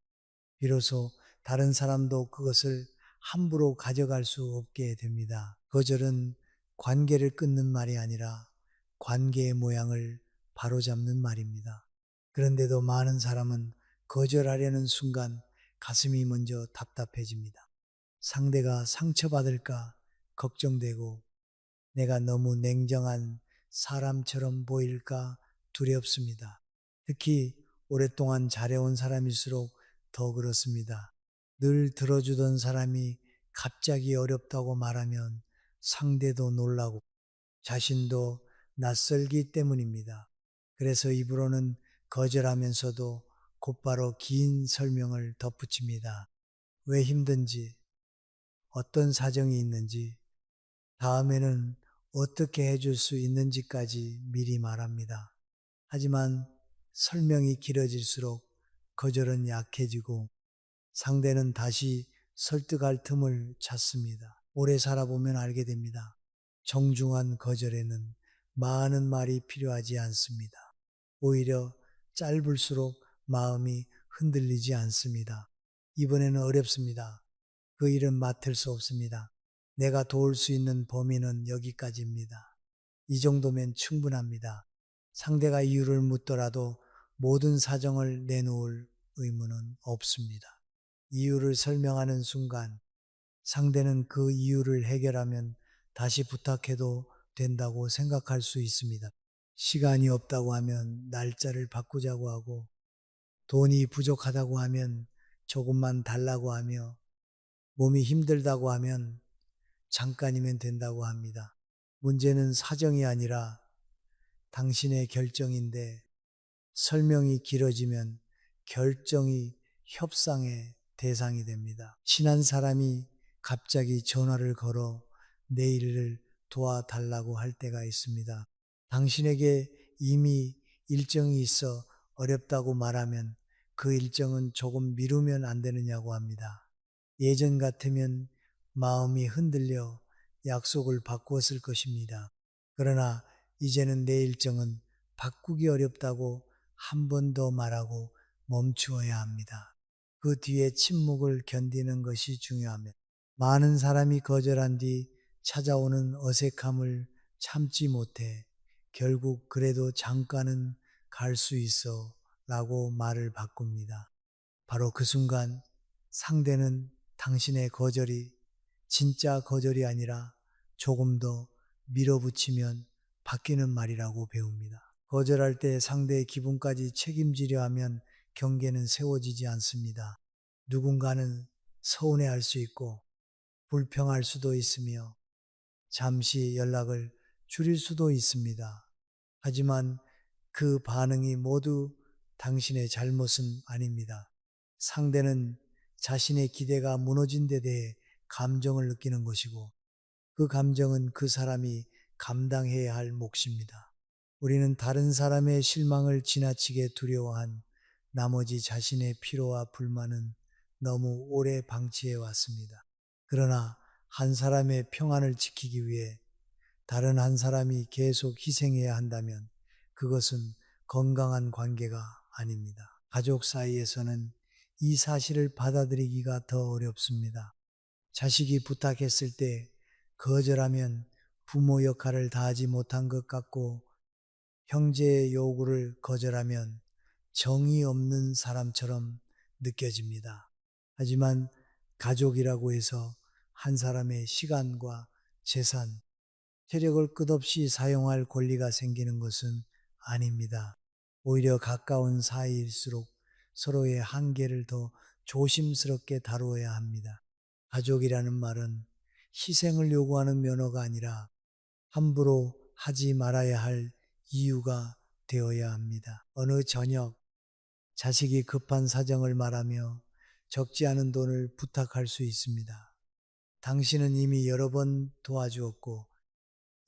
비로소 다른 사람도 그것을 함부로 가져갈 수 없게 됩니다. 거절은 관계를 끊는 말이 아니라 관계의 모양을 바로잡는 말입니다. 그런데도 많은 사람은 거절하려는 순간 가슴이 먼저 답답해집니다. 상대가 상처받을까 걱정되고 내가 너무 냉정한 사람처럼 보일까 두렵습니다. 특히 오랫동안 잘해온 사람일수록 더 그렇습니다. 늘 들어주던 사람이 갑자기 어렵다고 말하면 상대도 놀라고 자신도 낯설기 때문입니다. 그래서 입으로는 거절하면서도 곧바로 긴 설명을 덧붙입니다. 왜 힘든지, 어떤 사정이 있는지, 다음에는 어떻게 해줄 수 있는지까지 미리 말합니다. 하지만 설명이 길어질수록 거절은 약해지고 상대는 다시 설득할 틈을 찾습니다. 오래 살아보면 알게 됩니다. 정중한 거절에는 많은 말이 필요하지 않습니다. 오히려 짧을수록 마음이 흔들리지 않습니다. 이번에는 어렵습니다. 그 일은 맡을 수 없습니다. 내가 도울 수 있는 범위는 여기까지입니다. 이 정도면 충분합니다. 상대가 이유를 묻더라도 모든 사정을 내놓을 의무는 없습니다. 이유를 설명하는 순간 상대는 그 이유를 해결하면 다시 부탁해도 된다고 생각할 수 있습니다. 시간이 없다고 하면 날짜를 바꾸자고 하고 돈이 부족하다고 하면 조금만 달라고 하며 몸이 힘들다고 하면 잠깐이면 된다고 합니다. 문제는 사정이 아니라 당신의 결정인데 설명이 길어지면 결정이 협상의 대상이 됩니다. 친한 사람이 갑자기 전화를 걸어 내 일을 도와달라고 할 때가 있습니다. 당신에게 이미 일정이 있어 어렵다고 말하면 그 일정은 조금 미루면 안 되느냐고 합니다. 예전 같으면 마음이 흔들려 약속을 바꾸었을 것입니다. 그러나 이제는 내 일정은 바꾸기 어렵다고 한 번 더 말하고 멈추어야 합니다. 그 뒤에 침묵을 견디는 것이 중요합니다. 많은 사람이 거절한 뒤 찾아오는 어색함을 참지 못해 결국 그래도 잠깐은 갈 수 있어 라고 말을 바꿉니다. 바로 그 순간 상대는 당신의 거절이 진짜 거절이 아니라 조금 더 밀어붙이면 바뀌는 말이라고 배웁니다. 거절할 때 상대의 기분까지 책임지려 하면 경계는 세워지지 않습니다. 누군가는 서운해할 수 있고 불평할 수도 있으며 잠시 연락을 줄일 수도 있습니다. 하지만 그 반응이 모두 당신의 잘못은 아닙니다. 상대는 자신의 기대가 무너진 데 대해 감정을 느끼는 것이고 그 감정은 그 사람이 감당해야 할 몫입니다. 우리는 다른 사람의 실망을 지나치게 두려워한 나머지 자신의 피로와 불만은 너무 오래 방치해 왔습니다. 그러나 한 사람의 평안을 지키기 위해 다른 한 사람이 계속 희생해야 한다면 그것은 건강한 관계가 아닙니다. 가족 사이에서는 이 사실을 받아들이기가 더 어렵습니다. 자식이 부탁했을 때 거절하면 부모 역할을 다하지 못한 것 같고 형제의 요구를 거절하면 정이 없는 사람처럼 느껴집니다. 하지만 가족이라고 해서 한 사람의 시간과 재산, 체력을 끝없이 사용할 권리가 생기는 것은 아닙니다. 오히려 가까운 사이일수록 서로의 한계를 더 조심스럽게 다루어야 합니다. 가족이라는 말은 희생을 요구하는 면허가 아니라 함부로 하지 말아야 할 이유가 되어야 합니다. 어느 저녁 자식이 급한 사정을 말하며 적지 않은 돈을 부탁할 수 있습니다. 당신은 이미 여러 번 도와주었고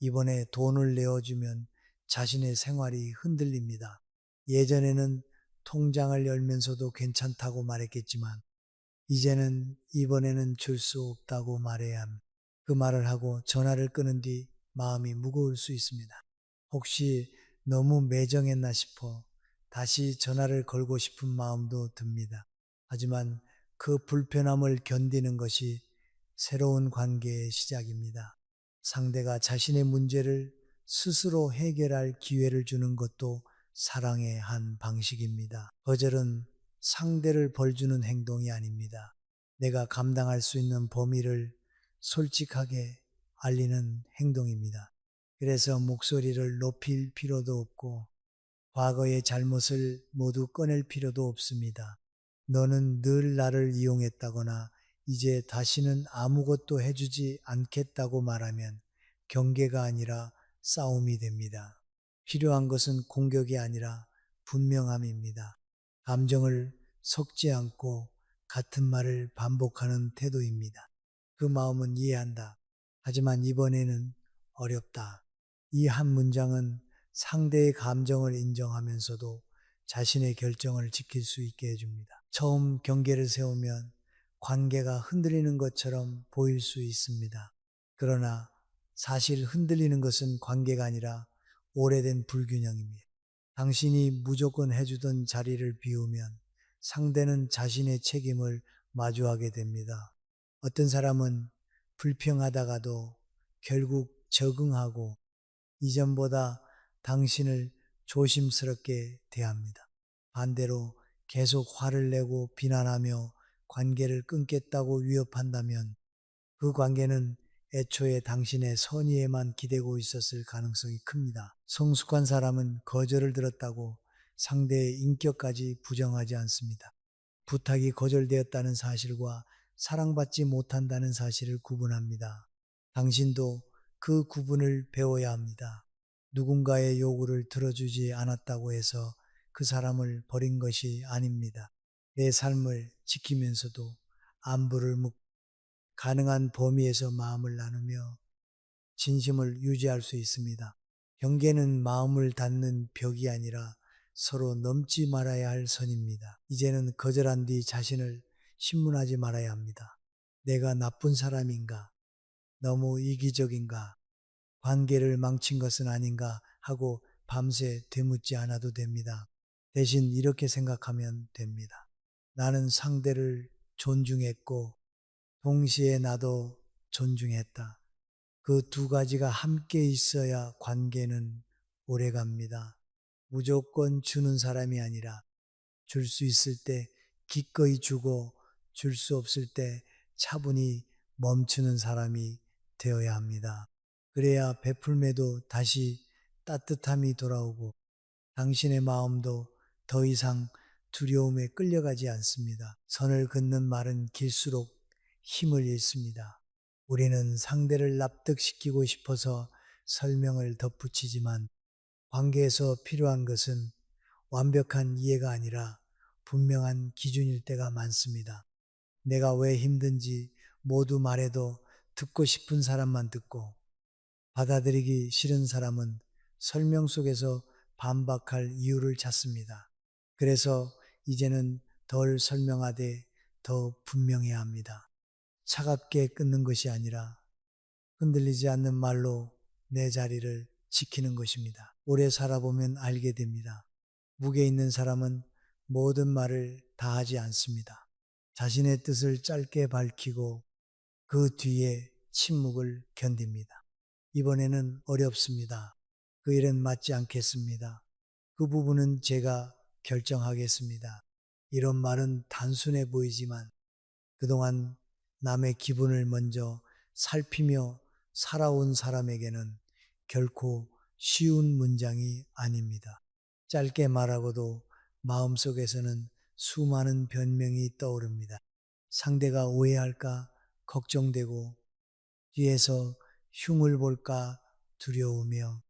이번에 돈을 내어주면 자신의 생활이 흔들립니다. 예전에는 통장을 열면서도 괜찮다고 말했겠지만 이번에는 줄 수 없다고 말해야 합니다. 그 말을 하고 전화를 끊은 뒤 마음이 무거울 수 있습니다. 혹시 너무 매정했나 싶어 다시 전화를 걸고 싶은 마음도 듭니다. 하지만 그 불편함을 견디는 것이 새로운 관계의 시작입니다. 상대가 자신의 문제를 스스로 해결할 기회를 주는 것도 사랑의 한 방식입니다. 거절은 상대를 벌주는 행동이 아닙니다. 내가 감당할 수 있는 범위를 솔직하게 알리는 행동입니다. 그래서 목소리를 높일 필요도 없고 과거의 잘못을 모두 꺼낼 필요도 없습니다. 너는 늘 나를 이용했다거나 이제 다시는 아무것도 해주지 않겠다고 말하면 경계가 아니라 싸움이 됩니다. 필요한 것은 공격이 아니라 분명함입니다. 감정을 섞지 않고 같은 말을 반복하는 태도입니다. 그 마음은 이해한다. 하지만 이번에는 어렵다. 이 한 문장은 상대의 감정을 인정하면서도 자신의 결정을 지킬 수 있게 해줍니다. 처음 경계를 세우면 관계가 흔들리는 것처럼 보일 수 있습니다. 그러나 사실 흔들리는 것은 관계가 아니라 오래된 불균형입니다. 당신이 무조건 해주던 자리를 비우면 상대는 자신의 책임을 마주하게 됩니다. 어떤 사람은 불평하다가도 결국 적응하고 이전보다 당신을 조심스럽게 대합니다. 반대로 계속 화를 내고 비난하며 관계를 끊겠다고 위협한다면 그 관계는 애초에 당신의 선의에만 기대고 있었을 가능성이 큽니다. 성숙한 사람은 거절을 들었다고 상대의 인격까지 부정하지 않습니다. 부탁이 거절되었다는 사실과 사랑받지 못한다는 사실을 구분합니다. 당신도 그 구분을 배워야 합니다. 누군가의 요구를 들어주지 않았다고 해서 그 사람을 버린 것이 아닙니다. 내 삶을 지키면서도 안부를 묻고 가능한 범위에서 마음을 나누며 진심을 유지할 수 있습니다. 경계는 마음을 닫는 벽이 아니라 서로 넘지 말아야 할 선입니다. 이제는 거절한 뒤 자신을 신문하지 말아야 합니다. 내가 나쁜 사람인가? 너무 이기적인가? 관계를 망친 것은 아닌가 하고 밤새 되묻지 않아도 됩니다. 대신 이렇게 생각하면 됩니다. 나는 상대를 존중했고 동시에 나도 존중했다. 그 두 가지가 함께 있어야 관계는 오래 갑니다. 무조건 주는 사람이 아니라 줄 수 있을 때 기꺼이 주고 줄 수 없을 때 차분히 멈추는 사람이 되어야 합니다. 그래야 베풀매도 다시 따뜻함이 돌아오고 당신의 마음도 더 이상 두려움에 끌려가지 않습니다. 선을 긋는 말은 길수록 힘을 잃습니다. 우리는 상대를 납득시키고 싶어서 설명을 덧붙이지만 관계에서 필요한 것은 완벽한 이해가 아니라 분명한 기준일 때가 많습니다. 내가 왜 힘든지 모두 말해도 듣고 싶은 사람만 듣고 받아들이기 싫은 사람은 설명 속에서 반박할 이유를 찾습니다. 그래서 이제는 덜 설명하되 더 분명해야 합니다. 차갑게 끊는 것이 아니라 흔들리지 않는 말로 내 자리를 지키는 것입니다. 오래 살아보면 알게 됩니다. 무게 있는 사람은 모든 말을 다 하지 않습니다. 자신의 뜻을 짧게 밝히고 그 뒤에 침묵을 견딥니다. 이번에는 어렵습니다. 그 일은 맞지 않겠습니다. 그 부분은 제가 결정하겠습니다. 이런 말은 단순해 보이지만 그동안 남의 기분을 먼저 살피며 살아온 사람에게는 결코 쉬운 문장이 아닙니다. 짧게 말하고도 마음속에서는 수많은 변명이 떠오릅니다. 상대가 오해할까 걱정되고 뒤에서 흉을 볼까 두려우며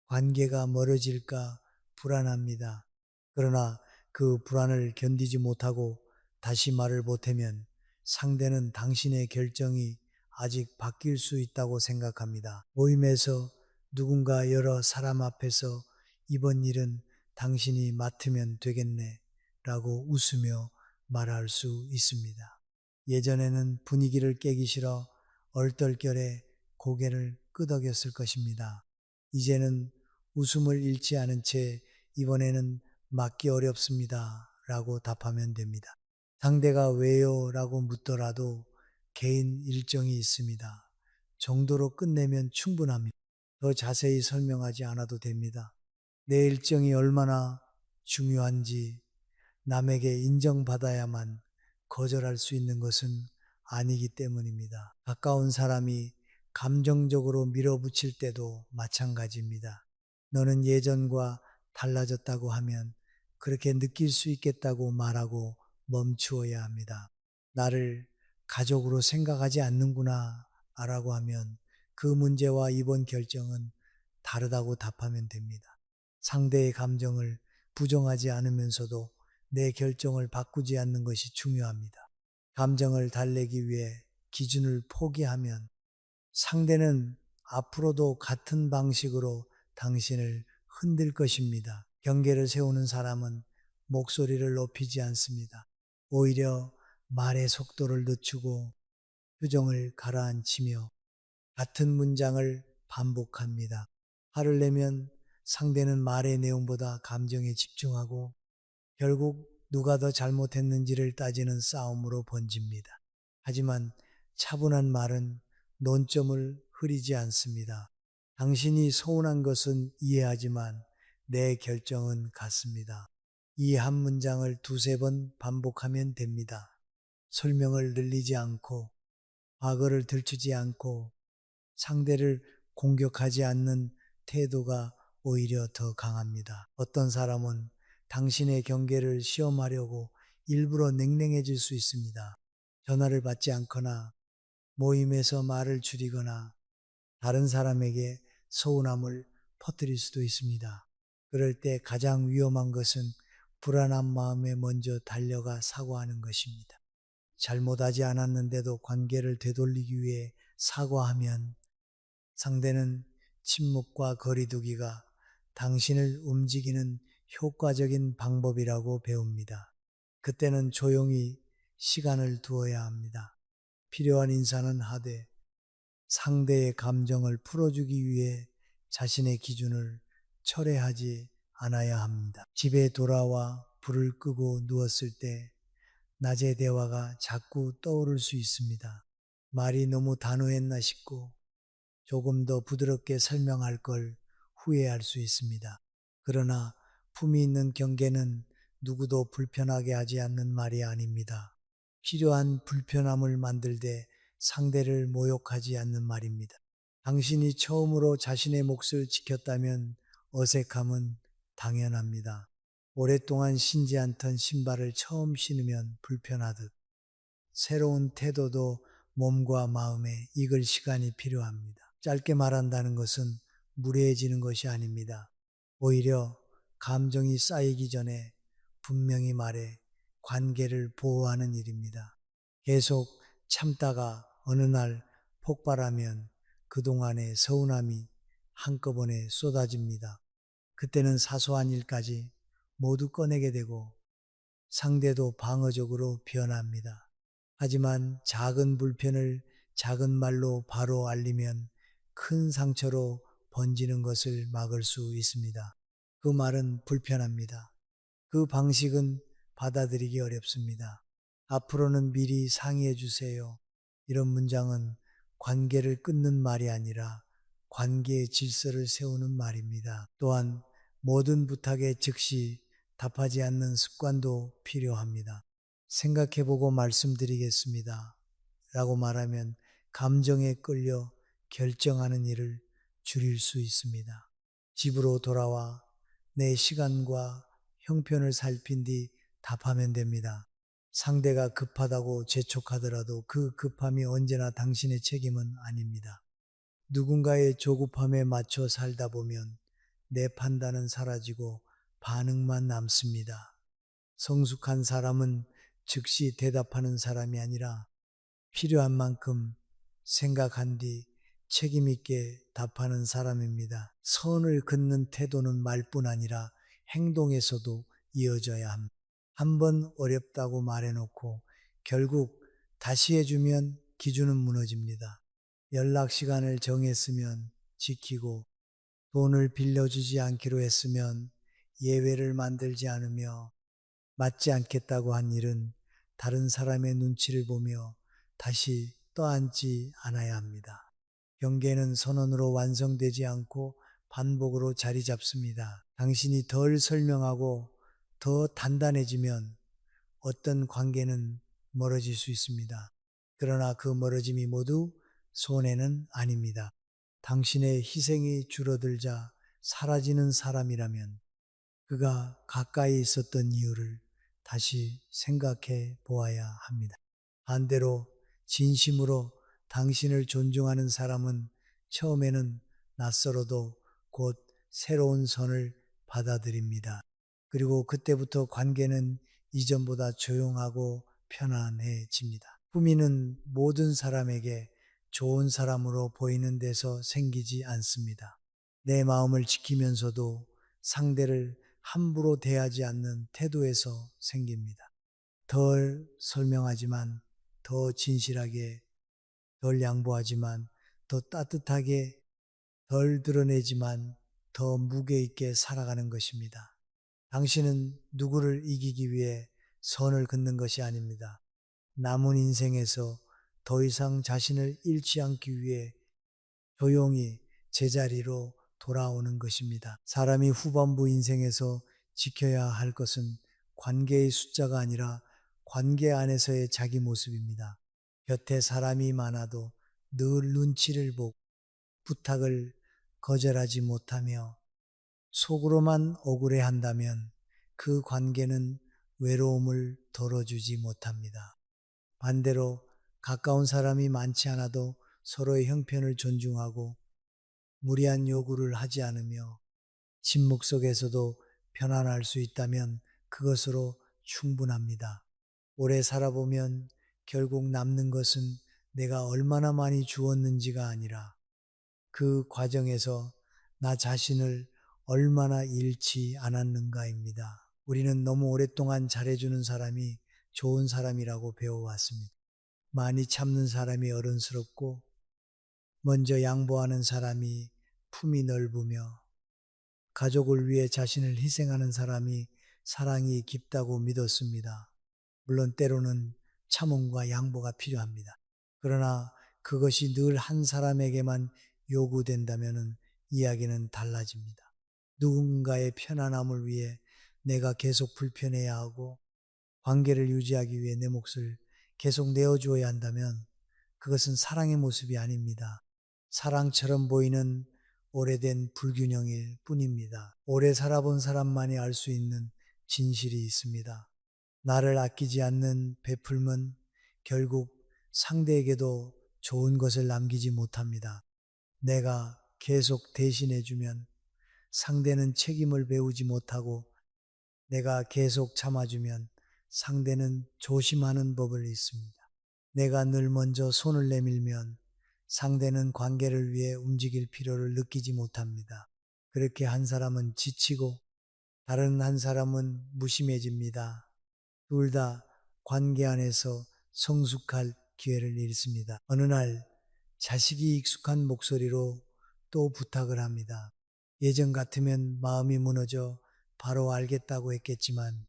관계가 멀어질까 불안합니다. 그러나 그 불안을 견디지 못하고 다시 말을 보태면 상대는 당신의 결정이 아직 바뀔 수 있다고 생각합니다. 모임에서 누군가 여러 사람 앞에서 이번 일은 당신이 맡으면 되겠네 라고 웃으며 말할 수 있습니다. 예전에는 분위기를 깨기 싫어 얼떨결에 고개를 끄덕였을 것입니다. 이제는 웃음을 잃지 않은 채 이번에는 맡기 어렵습니다 라고 답하면 됩니다. 상대가 왜요? 라고 묻더라도 개인 일정이 있습니다. 정도로 끝내면 충분합니다. 더 자세히 설명하지 않아도 됩니다. 내 일정이 얼마나 중요한지 남에게 인정받아야만 거절할 수 있는 것은 아니기 때문입니다. 가까운 사람이 감정적으로 밀어붙일 때도 마찬가지입니다. 너는 예전과 달라졌다고 하면 그렇게 느낄 수 있겠다고 말하고 멈추어야 합니다. 나를 가족으로 생각하지 않는구나 라고 하면 그 문제와 이번 결정은 다르다고 답하면 됩니다. 상대의 감정을 부정하지 않으면서도 내 결정을 바꾸지 않는 것이 중요합니다. 감정을 달래기 위해 기준을 포기하면 상대는 앞으로도 같은 방식으로 당신을 흔들 것입니다. 경계를 세우는 사람은 목소리를 높이지 않습니다. 오히려 말의 속도를 늦추고 표정을 가라앉히며 같은 문장을 반복합니다. 화를 내면 상대는 말의 내용보다 감정에 집중하고 결국 누가 더 잘못했는지를 따지는 싸움으로 번집니다. 하지만 차분한 말은 논점을 흐리지 않습니다. 당신이 서운한 것은 이해하지만 내 결정은 같습니다. 이 한 문장을 두세 번 반복하면 됩니다. 설명을 늘리지 않고 과거를 들추지 않고 상대를 공격하지 않는 태도가 오히려 더 강합니다. 어떤 사람은 당신의 경계를 시험하려고 일부러 냉랭해질 수 있습니다. 전화를 받지 않거나 모임에서 말을 줄이거나 다른 사람에게 서운함을 퍼뜨릴 수도 있습니다. 그럴 때 가장 위험한 것은 불안한 마음에 먼저 달려가 사과하는 것입니다. 잘못하지 않았는데도 관계를 되돌리기 위해 사과하면 상대는 침묵과 거리두기가 당신을 움직이는 효과적인 방법이라고 배웁니다. 그때는 조용히 시간을 두어야 합니다. 필요한 인사는 하되 상대의 감정을 풀어주기 위해 자신의 기준을 철회하지 않아야 합니다. 집에 돌아와 불을 끄고 누웠을 때 낮의 대화가 자꾸 떠오를 수 있습니다. 말이 너무 단호했나 싶고 조금 더 부드럽게 설명할 걸 후회할 수 있습니다. 그러나 품이 있는 경계는 누구도 불편하게 하지 않는 말이 아닙니다. 필요한 불편함을 만들되 상대를 모욕하지 않는 말입니다. 당신이 처음으로 자신의 몫을 지켰다면 어색함은 당연합니다. 오랫동안 신지 않던 신발을 처음 신으면 불편하듯 새로운 태도도 몸과 마음에 익을 시간이 필요합니다. 짧게 말한다는 것은 무례해지는 것이 아닙니다. 오히려 감정이 쌓이기 전에 분명히 말해 관계를 보호하는 일입니다. 계속 참다가 어느 날 폭발하면 그동안의 서운함이 한꺼번에 쏟아집니다. 그때는 사소한 일까지 모두 꺼내게 되고 상대도 방어적으로 변합니다. 하지만 작은 불편을 작은 말로 바로 알리면 큰 상처로 번지는 것을 막을 수 있습니다. 그 말은 불편합니다. 그 방식은 받아들이기 어렵습니다. 앞으로는 미리 상의해 주세요. 이런 문장은 관계를 끊는 말이 아니라 관계의 질서를 세우는 말입니다. 또한 모든 부탁에 즉시 답하지 않는 습관도 필요합니다. 생각해보고 말씀드리겠습니다. 라고 말하면 감정에 끌려 결정하는 일을 줄일 수 있습니다. 집으로 돌아와 내 시간과 형편을 살핀 뒤 답하면 됩니다. 상대가 급하다고 재촉하더라도 그 급함이 언제나 당신의 책임은 아닙니다. 누군가의 조급함에 맞춰 살다 보면 내 판단은 사라지고 반응만 남습니다. 성숙한 사람은 즉시 대답하는 사람이 아니라 필요한 만큼 생각한 뒤 책임있게 답하는 사람입니다. 선을 긋는 태도는 말뿐 아니라 행동에서도 이어져야 합니다. 한번 어렵다고 말해놓고 결국 다시 해주면 기준은 무너집니다. 연락 시간을 정했으면 지키고 돈을 빌려주지 않기로 했으면 예외를 만들지 않으며 맞지 않겠다고 한 일은 다른 사람의 눈치를 보며 다시 떠안지 않아야 합니다. 경계는 선언으로 완성되지 않고 반복으로 자리 잡습니다. 당신이 덜 설명하고 더 단단해지면 어떤 관계는 멀어질 수 있습니다. 그러나 그 멀어짐이 모두 손해는 아닙니다. 당신의 희생이 줄어들자 사라지는 사람이라면 그가 가까이 있었던 이유를 다시 생각해 보아야 합니다. 반대로 진심으로 당신을 존중하는 사람은 처음에는 낯설어도 곧 새로운 선을 받아들입니다. 그리고 그때부터 관계는 이전보다 조용하고 편안해집니다. 꾸미는 모든 사람에게 좋은 사람으로 보이는 데서 생기지 않습니다. 내 마음을 지키면서도 상대를 함부로 대하지 않는 태도에서 생깁니다. 덜 설명하지만 더 진실하게, 덜 양보하지만 더 따뜻하게, 덜 드러내지만 더 무게 있게 살아가는 것입니다. 당신은 누구를 이기기 위해 선을 긋는 것이 아닙니다. 남은 인생에서 더 이상 자신을 잃지 않기 위해 조용히 제자리로 돌아오는 것입니다. 사람이 후반부 인생에서 지켜야 할 것은 관계의 숫자가 아니라 관계 안에서의 자기 모습입니다. 곁에 사람이 많아도 늘 눈치를 보고 부탁을 거절하지 못하며 속으로만 억울해 한다면 그 관계는 외로움을 덜어주지 못합니다. 반대로 가까운 사람이 많지 않아도 서로의 형편을 존중하고 무리한 요구를 하지 않으며 침묵 속에서도 편안할 수 있다면 그것으로 충분합니다. 오래 살아보면 결국 남는 것은 내가 얼마나 많이 주었는지가 아니라 그 과정에서 나 자신을 얼마나 잃지 않았는가입니다. 우리는 너무 오랫동안 잘해주는 사람이 좋은 사람이라고 배워왔습니다. 많이 참는 사람이 어른스럽고 먼저 양보하는 사람이 품이 넓으며 가족을 위해 자신을 희생하는 사람이 사랑이 깊다고 믿었습니다. 물론 때로는 참음과 양보가 필요합니다. 그러나 그것이 늘 한 사람에게만 요구된다면 이야기는 달라집니다. 누군가의 편안함을 위해 내가 계속 불편해야 하고 관계를 유지하기 위해 내 몫을 계속 내어주어야 한다면 그것은 사랑의 모습이 아닙니다. 사랑처럼 보이는 오래된 불균형일 뿐입니다. 오래 살아본 사람만이 알 수 있는 진실이 있습니다. 나를 아끼지 않는 베풀면 결국 상대에게도 좋은 것을 남기지 못합니다. 내가 계속 대신해주면 상대는 책임을 배우지 못하고, 내가 계속 참아주면 상대는 조심하는 법을 잊습니다. 내가 늘 먼저 손을 내밀면 상대는 관계를 위해 움직일 필요를 느끼지 못합니다. 그렇게 한 사람은 지치고 다른 한 사람은 무심해집니다. 둘 다 관계 안에서 성숙할 기회를 잃습니다. 어느 날 자식이 익숙한 목소리로 또 부탁을 합니다. 예전 같으면 마음이 무너져 바로 알겠다고 했겠지만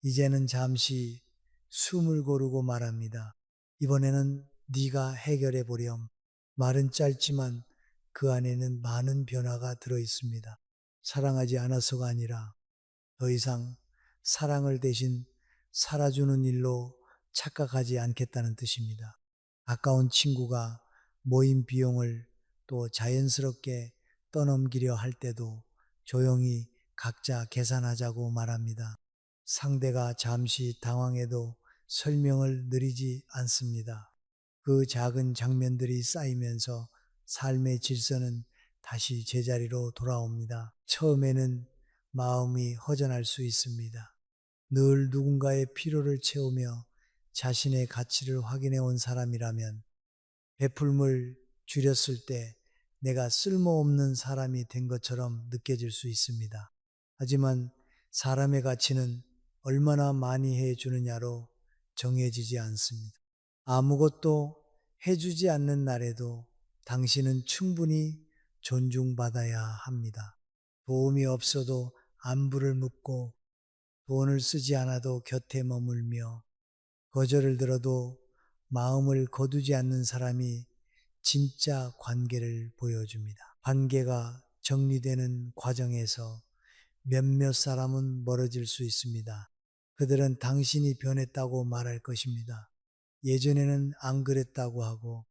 이제는 잠시 숨을 고르고 말합니다. 이번에는 네가 해결해 보렴. 말은 짧지만 그 안에는 많은 변화가 들어 있습니다. 사랑하지 않아서가 아니라 더 이상 사랑을 대신 살아주는 일로 착각하지 않겠다는 뜻입니다. 가까운 친구가 모임 비용을 또 자연스럽게 떠넘기려 할 때도 조용히 각자 계산하자고 말합니다. 상대가 잠시 당황해도 설명을 느리지 않습니다. 그 작은 장면들이 쌓이면서 삶의 질서는 다시 제자리로 돌아옵니다. 처음에는 마음이 허전할 수 있습니다. 늘 누군가의 필요를 채우며 자신의 가치를 확인해 온 사람이라면 베풀물 줄였을 때 내가 쓸모없는 사람이 된 것처럼 느껴질 수 있습니다. 하지만 사람의 가치는 얼마나 많이 해주느냐로 정해지지 않습니다. 아무것도 해주지 않는 날에도 당신은 충분히 존중받아야 합니다. 도움이 없어도 안부를 묻고 돈을 쓰지 않아도 곁에 머물며 거절을 들어도 마음을 거두지 않는 사람이 진짜 관계를 보여줍니다. 관계가 정리되는 과정에서 몇몇 사람은 멀어질 수 있습니다. 그들은 당신이 변했다고 말할 것입니다. 예전에는 안 그랬다고 하고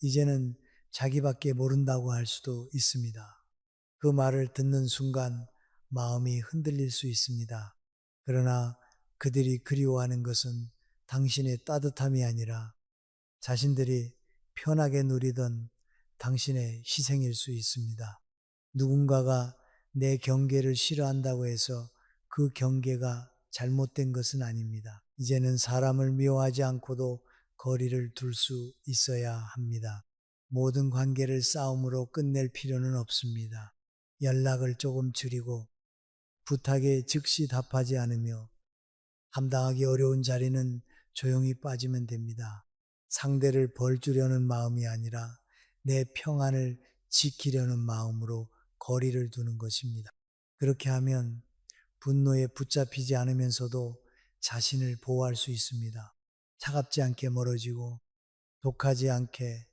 이제는 자기밖에 모른다고 할 수도 있습니다. 그 말을 듣는 순간 마음이 흔들릴 수 있습니다. 그러나 그들이 그리워하는 것은 당신의 따뜻함이 아니라 자신들이 편하게 누리던 당신의 희생일 수 있습니다. 누군가가 내 경계를 싫어한다고 해서 그 경계가 잘못된 것은 아닙니다. 이제는 사람을 미워하지 않고도 거리를 둘 수 있어야 합니다. 모든 관계를 싸움으로 끝낼 필요는 없습니다. 연락을 조금 줄이고 부탁에 즉시 답하지 않으며 감당하기 어려운 자리는 조용히 빠지면 됩니다. 상대를 벌주려는 마음이 아니라 내 평안을 지키려는 마음으로 거리를 두는 것입니다. 그렇게 하면 분노에 붙잡히지 않으면서도 자신을 보호할 수 있습니다. 차갑지 않게 멀어지고 독하지 않게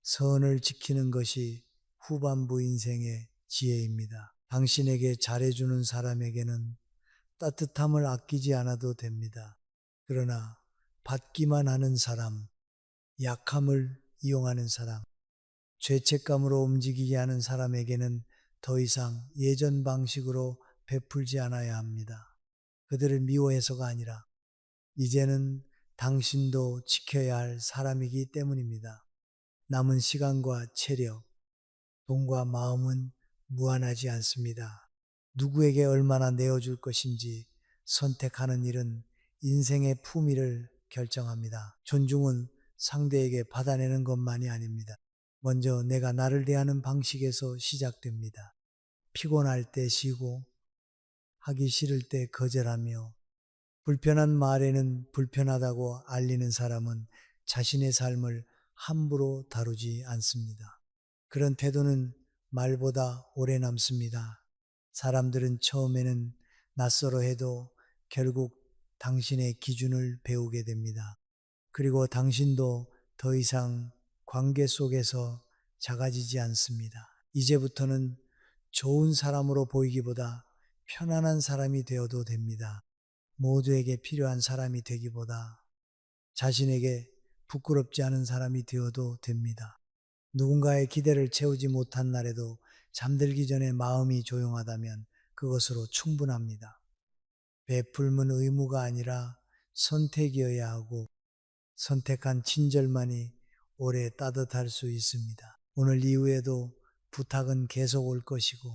선을 지키는 것이 후반부 인생의 지혜입니다. 당신에게 잘해주는 사람에게는 따뜻함을 아끼지 않아도 됩니다. 그러나 받기만 하는 사람, 약함을 이용하는 사람, 죄책감으로 움직이게 하는 사람에게는 더 이상 예전 방식으로 베풀지 않아야 합니다. 그들을 미워해서가 아니라 이제는 당신도 지켜야 할 사람이기 때문입니다. 남은 시간과 체력, 돈과 마음은 무한하지 않습니다. 누구에게 얼마나 내어줄 것인지 선택하는 일은 인생의 품위를 결정합니다. 존중은 상대에게 받아내는 것만이 아닙니다. 먼저 내가 나를 대하는 방식에서 시작됩니다. 피곤할 때 쉬고 하기 싫을 때 거절하며 불편한 말에는 불편하다고 알리는 사람은 자신의 삶을 함부로 다루지 않습니다. 그런 태도는 말보다 오래 남습니다. 사람들은 처음에는 낯설어 해도 결국 당신의 기준을 배우게 됩니다. 그리고 당신도 더 이상 관계 속에서 작아지지 않습니다. 이제부터는 좋은 사람으로 보이기보다 편안한 사람이 되어도 됩니다. 모두에게 필요한 사람이 되기보다 자신에게 부끄럽지 않은 사람이 되어도 됩니다. 누군가의 기대를 채우지 못한 날에도 잠들기 전에 마음이 조용하다면 그것으로 충분합니다. 베풀면 의무가 아니라 선택이어야 하고 선택한 친절만이 오래 따뜻할 수 있습니다. 오늘 이후에도 부탁은 계속 올 것이고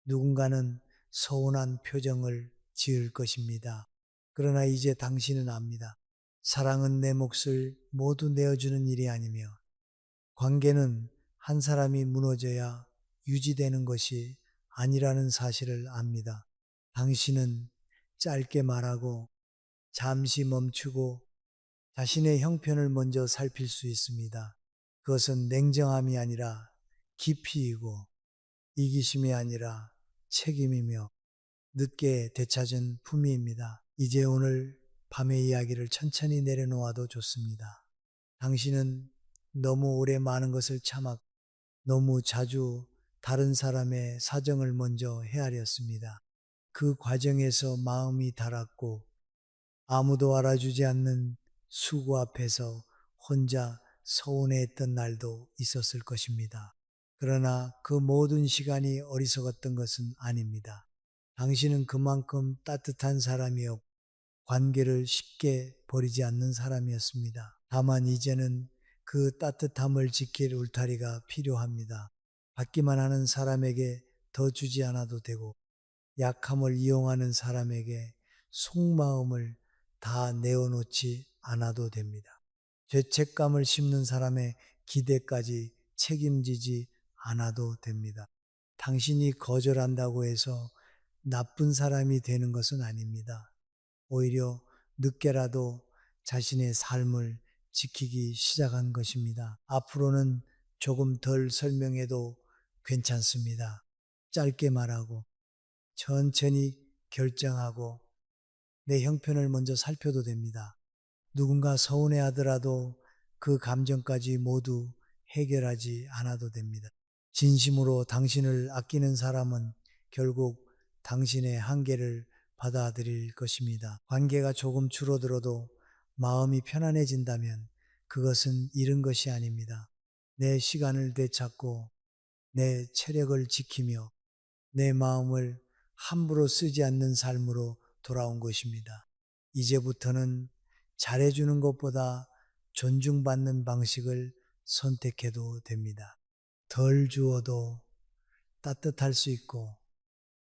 누군가는 서운한 표정을 지을 것입니다. 그러나 이제 당신은 압니다. 사랑은 내 몫을 모두 내어주는 일이 아니며 관계는 한 사람이 무너져야 유지되는 것이 아니라는 사실을 압니다. 당신은 짧게 말하고 잠시 멈추고 자신의 형편을 먼저 살필 수 있습니다. 그것은 냉정함이 아니라 깊이이고 이기심이 아니라 책임이며 늦게 되찾은 품위입니다. 이제 오늘 밤의 이야기를 천천히 내려놓아도 좋습니다. 당신은 너무 오래 많은 것을 참았고 너무 자주 다른 사람의 사정을 먼저 헤아렸습니다. 그 과정에서 마음이 닳았고 아무도 알아주지 않는 수고 앞에서 혼자 서운해했던 날도 있었을 것입니다. 그러나 그 모든 시간이 어리석었던 것은 아닙니다. 당신은 그만큼 따뜻한 사람이었고 관계를 쉽게 버리지 않는 사람이었습니다. 다만 이제는 그 따뜻함을 지킬 울타리가 필요합니다. 받기만 하는 사람에게 더 주지 않아도 되고 약함을 이용하는 사람에게 속마음을 다 내어놓지 않아도 됩니다. 죄책감을 심는 사람의 기대까지 책임지지 않아도 됩니다. 당신이 거절한다고 해서 나쁜 사람이 되는 것은 아닙니다. 오히려 늦게라도 자신의 삶을 지키기 시작한 것입니다. 앞으로는 조금 덜 설명해도 괜찮습니다. 짧게 말하고 천천히 결정하고 내 형편을 먼저 살펴도 됩니다. 누군가 서운해 하더라도 그 감정까지 모두 해결하지 않아도 됩니다. 진심으로 당신을 아끼는 사람은 결국 당신의 한계를 받아들일 것입니다. 관계가 조금 줄어들어도 마음이 편안해진다면 그것은 잃은 것이 아닙니다. 내 시간을 되찾고 내 체력을 지키며 내 마음을 함부로 쓰지 않는 삶으로 돌아온 것입니다. 이제부터는 잘해주는 것보다 존중받는 방식을 선택해도 됩니다. 덜 주어도 따뜻할 수 있고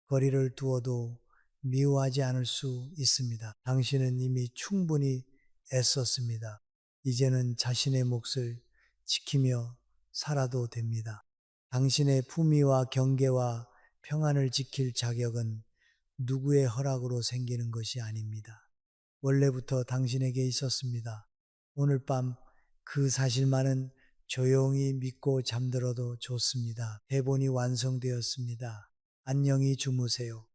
거리를 두어도 미워하지 않을 수 있습니다. 당신은 이미 충분히 애썼습니다. 이제는 자신의 몫을 지키며 살아도 됩니다. 당신의 품위와 경계와 평안을 지킬 자격은 누구의 허락으로 생기는 것이 아닙니다. 원래부터 당신에게 있었습니다. 오늘 밤 그 사실만은 조용히 믿고 잠들어도 좋습니다. 대본이 완성되었습니다. 안녕히 주무세요.